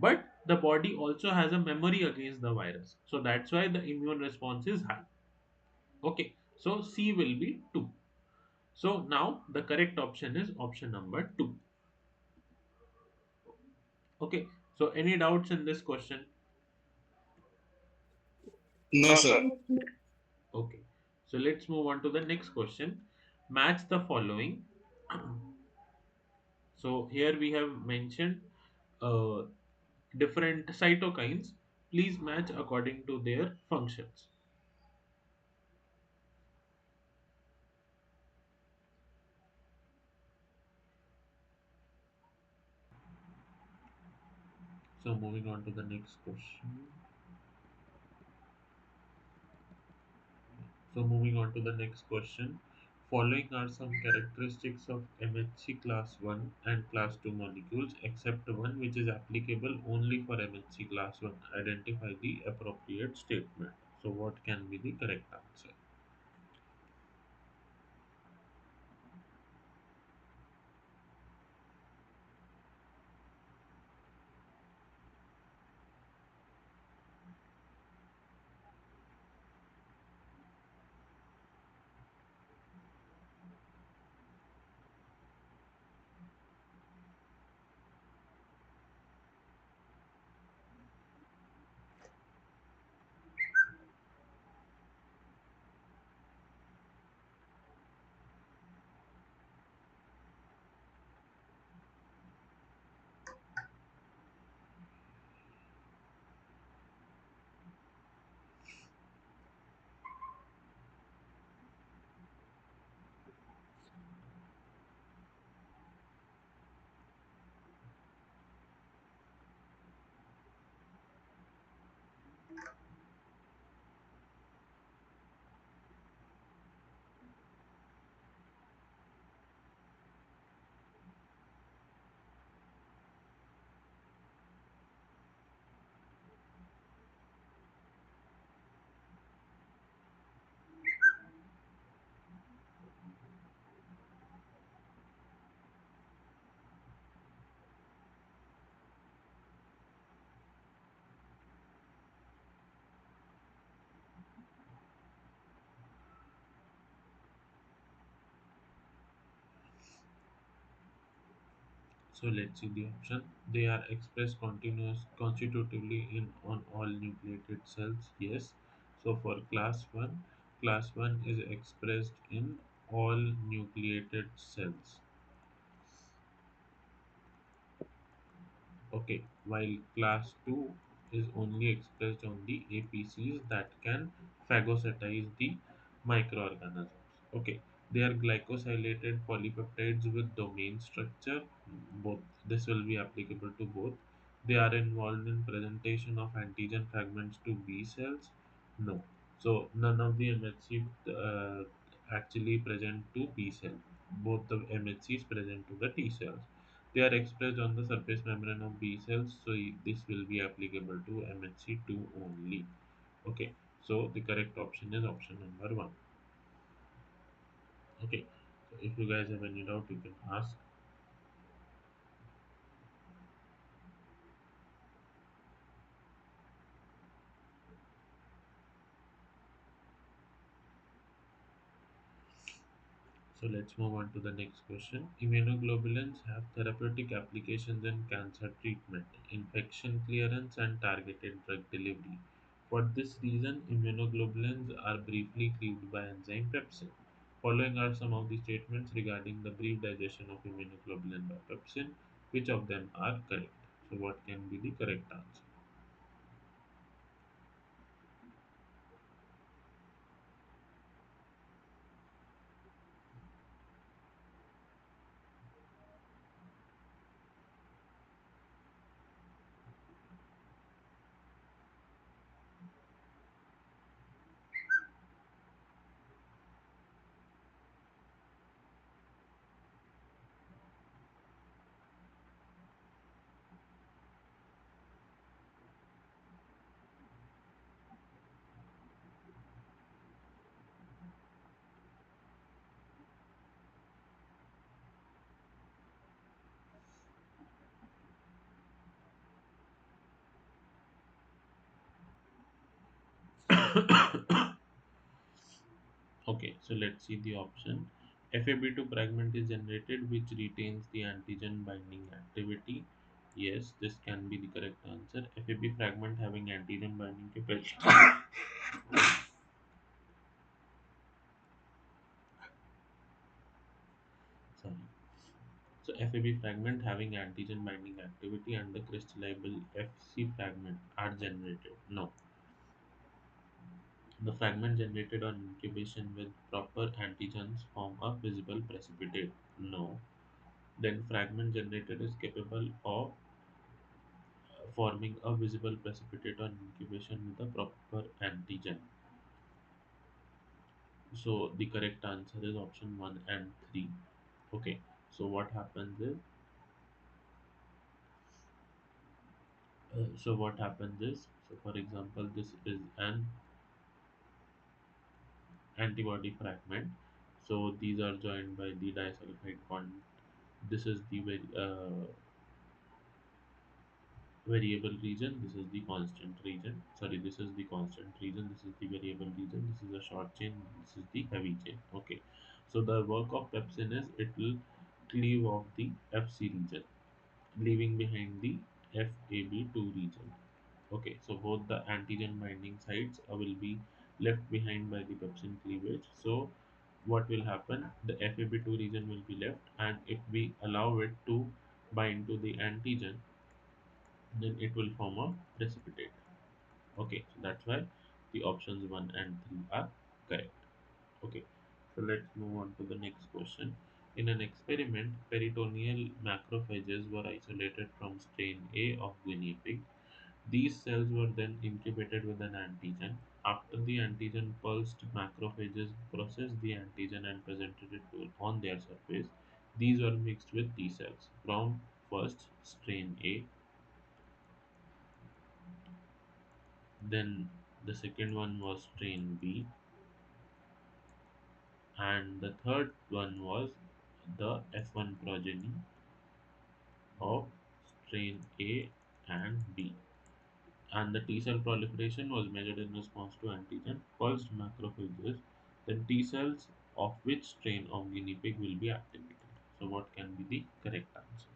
but the body also has a memory against the virus. So that's why the immune response is high. Okay, so C will be 2. So now the correct option is option number 2. Okay, so any doubts in this question? No, No, sir. sir. Okay, so let's move on to the next question. Match the following. So here we have mentioned uh, different cytokines, please match according to their functions. So moving on to the next question. So moving on to the next question. Following are some characteristics of MHC class 1 and class 2 molecules, except one which is applicable only for MHC class 1. Identify the appropriate statement. So what can be the correct answer? So let's see the option. They are expressed continuous constitutively in on all nucleated cells. Yes. So for class 1 is expressed in all nucleated cells. Okay, while class 2 is only expressed on the APCs that can phagocytize the microorganisms. Okay, they are glycosylated polypeptides with domain structure. Both this will be applicable to both. They are involved in presentation of antigen fragments to B cells. No, so none of the MHC actually present to B cell. Both the MHCs present to the T cells. They are expressed on the surface membrane of B cells, so this will be applicable to MHC2 only. Okay, so the correct option is option number 1. Okay, so if you guys have any doubt, you can ask. So let's move on to the next question. Immunoglobulins have therapeutic applications in cancer treatment, infection clearance, and targeted drug delivery. For this reason, immunoglobulins are briefly cleaved by enzyme pepsin. Following are some of the statements regarding the brief digestion of immunoglobulin by pepsin. Which of them are correct? So, what can be the correct answer? Okay, so let's see the option. FAB2 fragment is generated which retains the antigen binding activity. Yes, this can be the correct answer. FAB fragment having antigen binding capacity. Sorry. So FAB fragment having antigen binding activity and the crystallizable FC fragment are generated? No. The fragment generated on incubation with proper antigens form a visible precipitate? No. Then fragment generated is capable of forming a visible precipitate on incubation with a proper antigen. So the correct answer is option 1 and 3. Okay. So what happens is so for example, this is an antibody fragment. So these are joined by the disulfide bond. This is the variable region. This is the constant region. Sorry, this is the constant region. This is the variable region. This is a short chain. This is the heavy chain. Okay. So the work of pepsin is it will cleave off the FC region, leaving behind the FAB2 region. Okay, so both the antigen binding sites will be left behind by the pepsin cleavage. So what will happen? The FAB2 region will be left, and if we allow it to bind to the antigen, then it will form a precipitate. Okay, so that's why the options 1 and 3 are correct. Okay, so let's move on to the next question. In an experiment, peritoneal macrophages were isolated from strain A of guinea pig. These cells were then incubated with an antigen. After the antigen pulsed, macrophages processed the antigen and presented it on their surface. These were mixed with T cells from first strain A, then the second one was strain B, and the third one was the F1 progeny of strain A and B. And the T cell proliferation was measured in response to antigen pulsed macrophages. Then T cells of which strain of guinea pig will be activated? So, what can be the correct answer?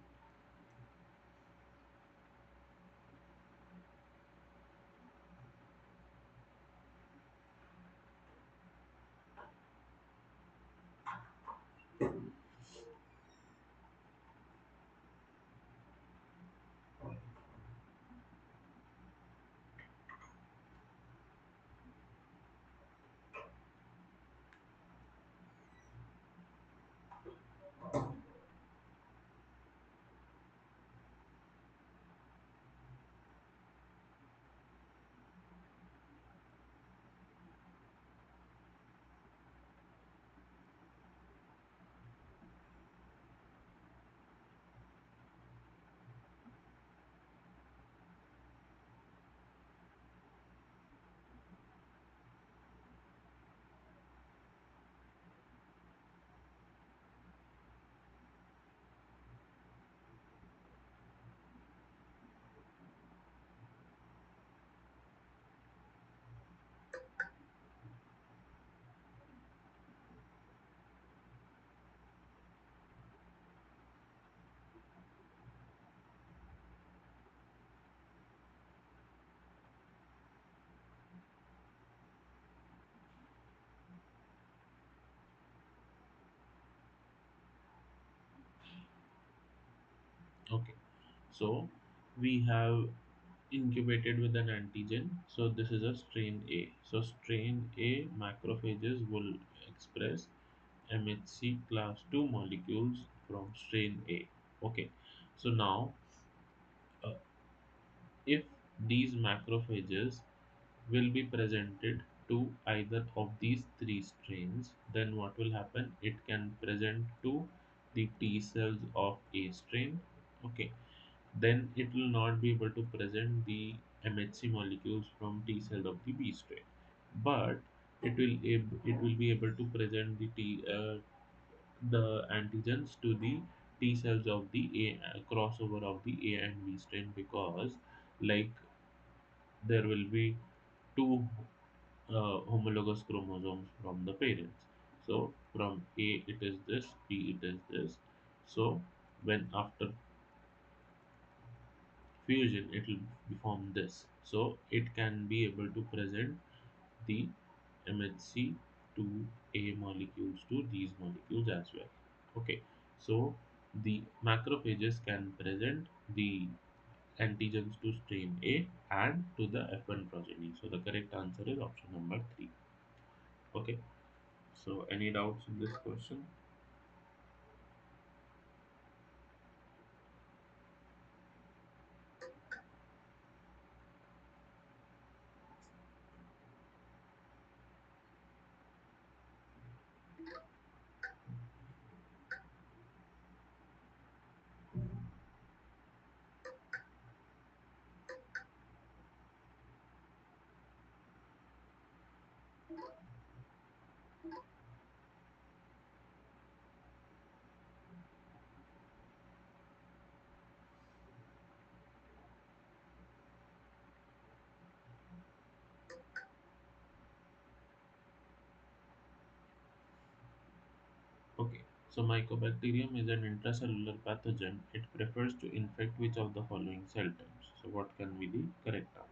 Okay, so we have incubated with an antigen. So this is a strain A. So strain A macrophages will express MHC class 2 molecules from strain A. Okay, so now uh, if these macrophages will be presented to either of these three strains, then what will happen? It can present to the T cells of A strain. Okay, then it will not be able to present the MHC molecules from T cell of the B strain, but it will be able to present the antigens to the T cells of the crossover of the A and B strain, because like there will be two homologous chromosomes from the parents. So from A it is this, B it is this. So when after fusion it will form this. So it can be able to present the MHC to A molecules to these molecules as well. Okay, so The macrophages can present the antigens to strain A and to the F1 progeny. So the correct answer is option number 3. Okay. So any doubts in this question? Okay. So Mycobacterium is an intracellular pathogen. It prefers to infect which of the following cell types? So what can be the correct answer?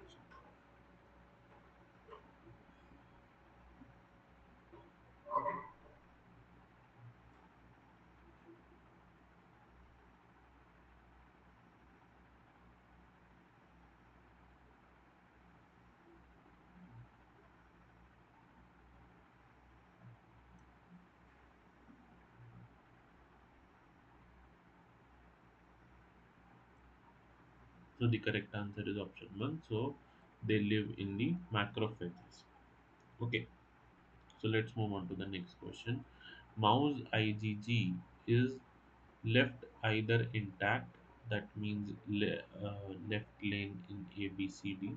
So the correct answer is option 1. So they live in the macrophages. Okay. So let's move on to the next question. Mouse IgG is left either intact, that means left lane in A, B, C, D.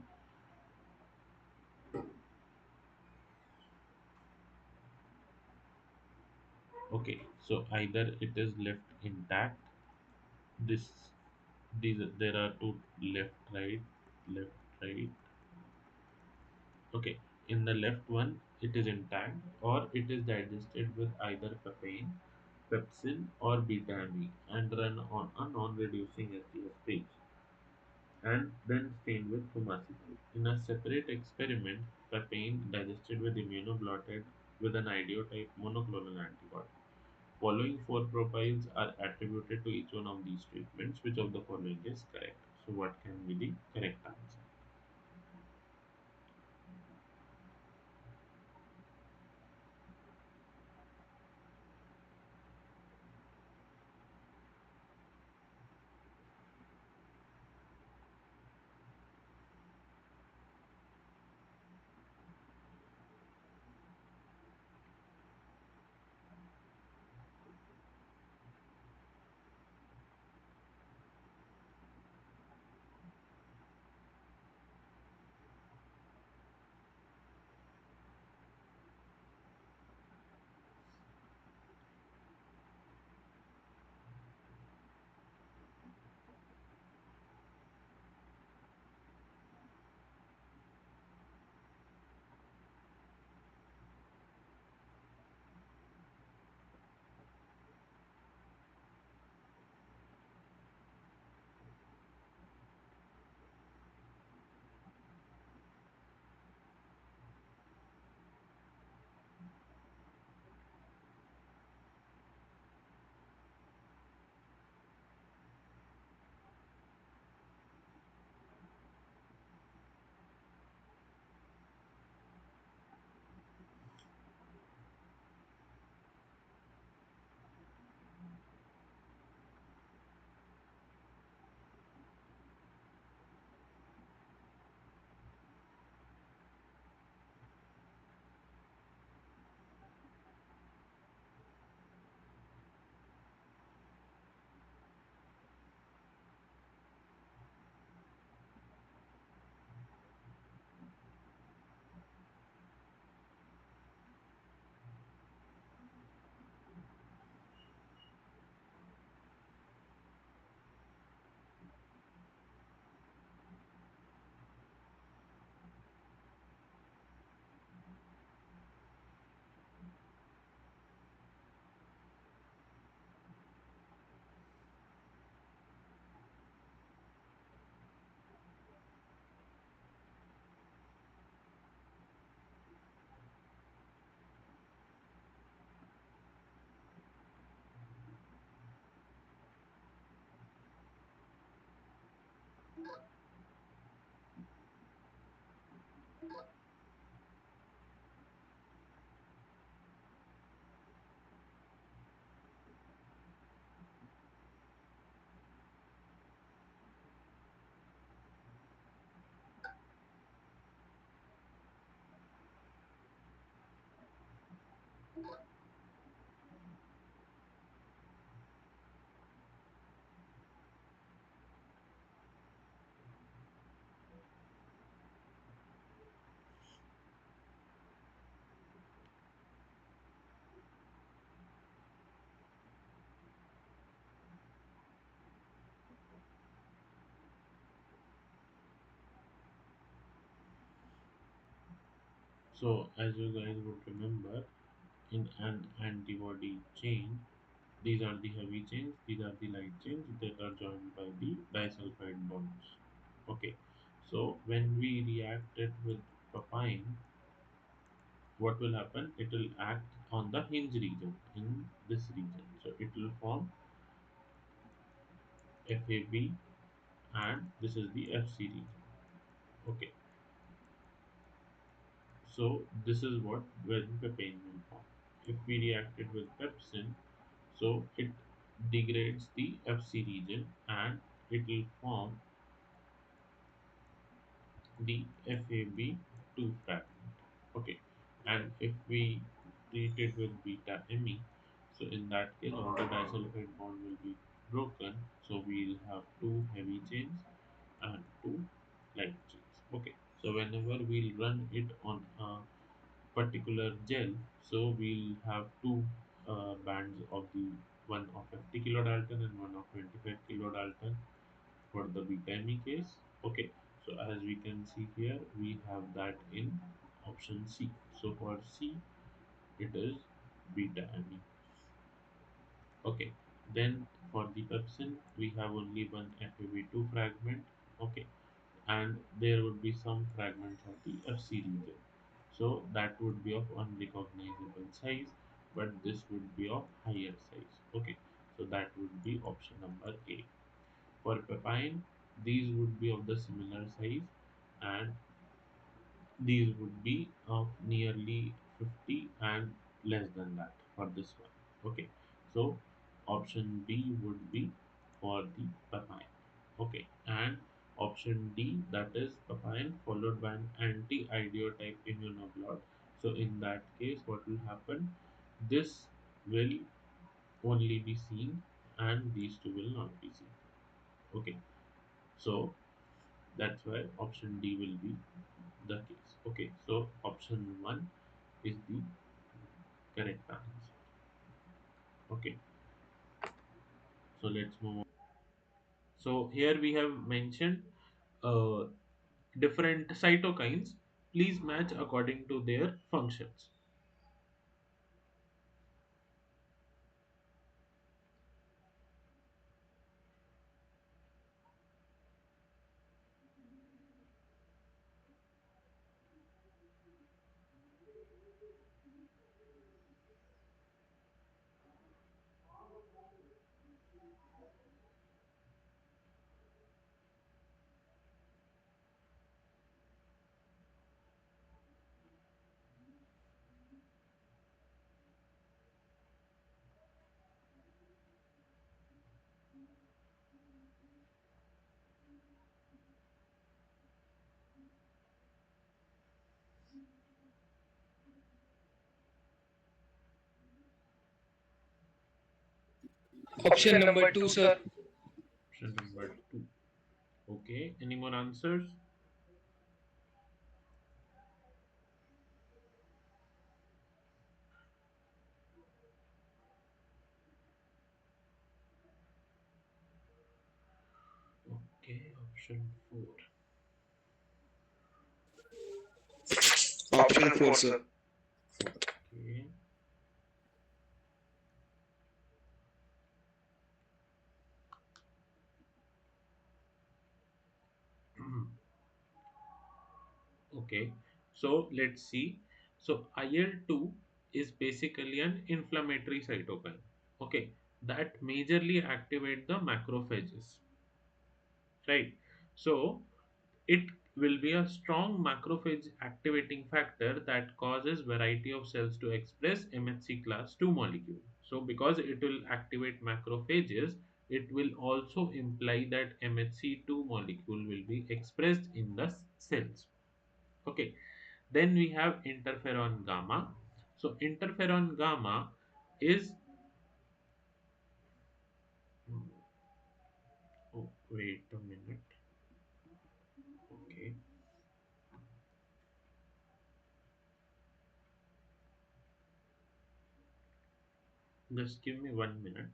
Okay, so either it is left intact. This there are two, left, right, left, right. Okay, in the left one it is intact, or it is digested with either papain, pepsin, or beta-amine and run on a non-reducing SDF stage, and then stained with fumacetol. In a separate experiment, papain digested with immunoblotted with an idiotype monoclonal antibody. Following four profiles are attributed to each one of these treatments. Which of the following is correct? So, what can be the correct answer? So as you guys would remember, in an antibody chain, these are the heavy chains, these are the light chains that are joined by the disulfide bonds. Okay, so when we react it with papain, what will happen? It will act on the hinge region in this region. So it will form FAB and this is the FC region. Okay, so this is what when papain will form. If we react it with pepsin, so it degrades the FC region and it will form the FAB2 fragment. Okay, and if we treat it with beta ME, so in that case all the disulfide bond will be broken. So we'll have two heavy chains and two light chains. Okay, so whenever we'll run it on a particular gel, so we'll have two bands of the one of 50 kilodalton and one of 25 kilodalton for the beta me case. Okay, so as we can see here, we have that in option C. So for C, it is beta me. Okay, then for the pepsin, we have only one FAB2 fragment. Okay, and there would be some fragments of the FC region. So that would be of unrecognizable size, but this would be of higher size. Okay, so that would be option number A. For papain, these would be of the similar size and these would be of nearly 50 and less than that for this one. Okay, so option D would be for the papain. Okay, and option D, that is papain followed by an anti-idiotype immunoglot. So in that case, what will happen? This will only be seen and these two will not be seen. Okay, so that's why option D will be the case. Okay, so option 1 is the correct answer. Okay, so let's move on. So here we have mentioned uh, different cytokines. Please match according to their functions. Option number two, sir. Option number 2. Okay, any more answers? Okay, option 4. Option four, sir. Okay. Okay, so let's see. So IL-2 is basically an inflammatory cytokine. Okay, that majorly activate the macrophages, right? So it will be a strong macrophage activating factor that causes variety of cells to express MHC class 2 molecule. So because it will activate macrophages, it will also imply that MHC2 molecule will be expressed in the cells. Okay, then we have interferon gamma. So interferon gamma is, oh wait a minute. Okay, just give me 1 minute.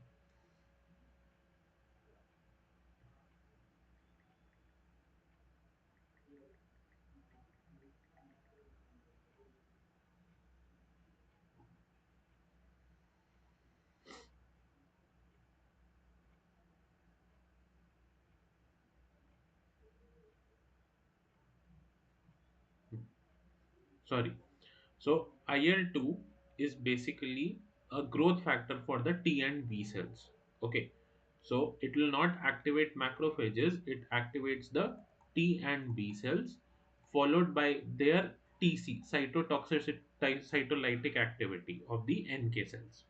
Sorry. So IL-2 is basically a growth factor for the T and B cells. Okay. So it will not activate macrophages, it activates the T and B cells, followed by their TC, cytolytic activity of the NK cells.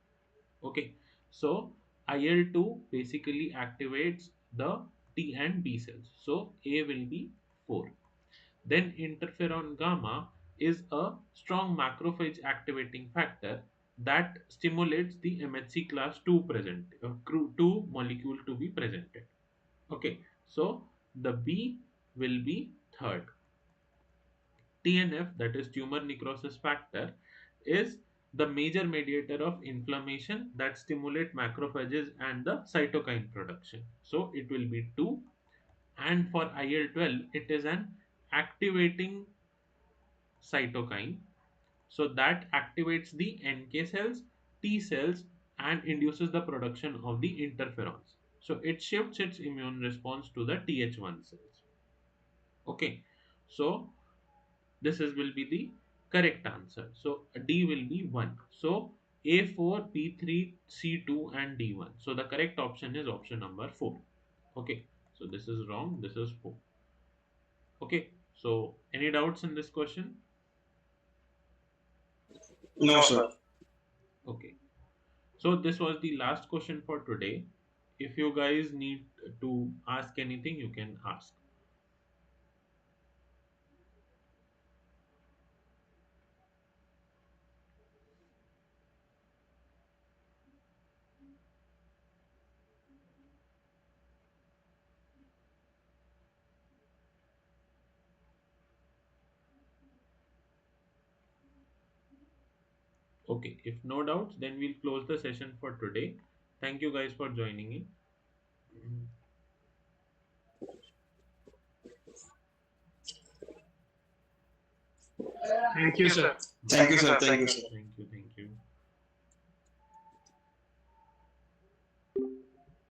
Okay. So IL-2 basically activates the T and B cells. So A will be 4. Then interferon gamma is a strong macrophage activating factor that stimulates the MHC class 2 2 molecule to be presented. Okay, so the B will be third. TNF, that is tumor necrosis factor, is the major mediator of inflammation that stimulate macrophages and the cytokine production. So it will be 2. And for IL-12, it is an activating cytokine, so that activates the NK cells, T cells, and induces the production of the interferons. So it shifts its immune response to the Th1 cells. Okay, so this is will be the correct answer. So D will be 1. So A4, B3, C2, and D1. So the correct option is option number 4. Okay, so this is wrong. This is 4. Okay, so any doubts in this question? No, sir. Okay. So this was the last question for today. If you guys need to ask anything, you can ask. Okay, if no doubts, then we'll close the session for today. Thank you guys for joining in. Thank you, sir. Thank Bye. you, sir. Thank you, sir. Thank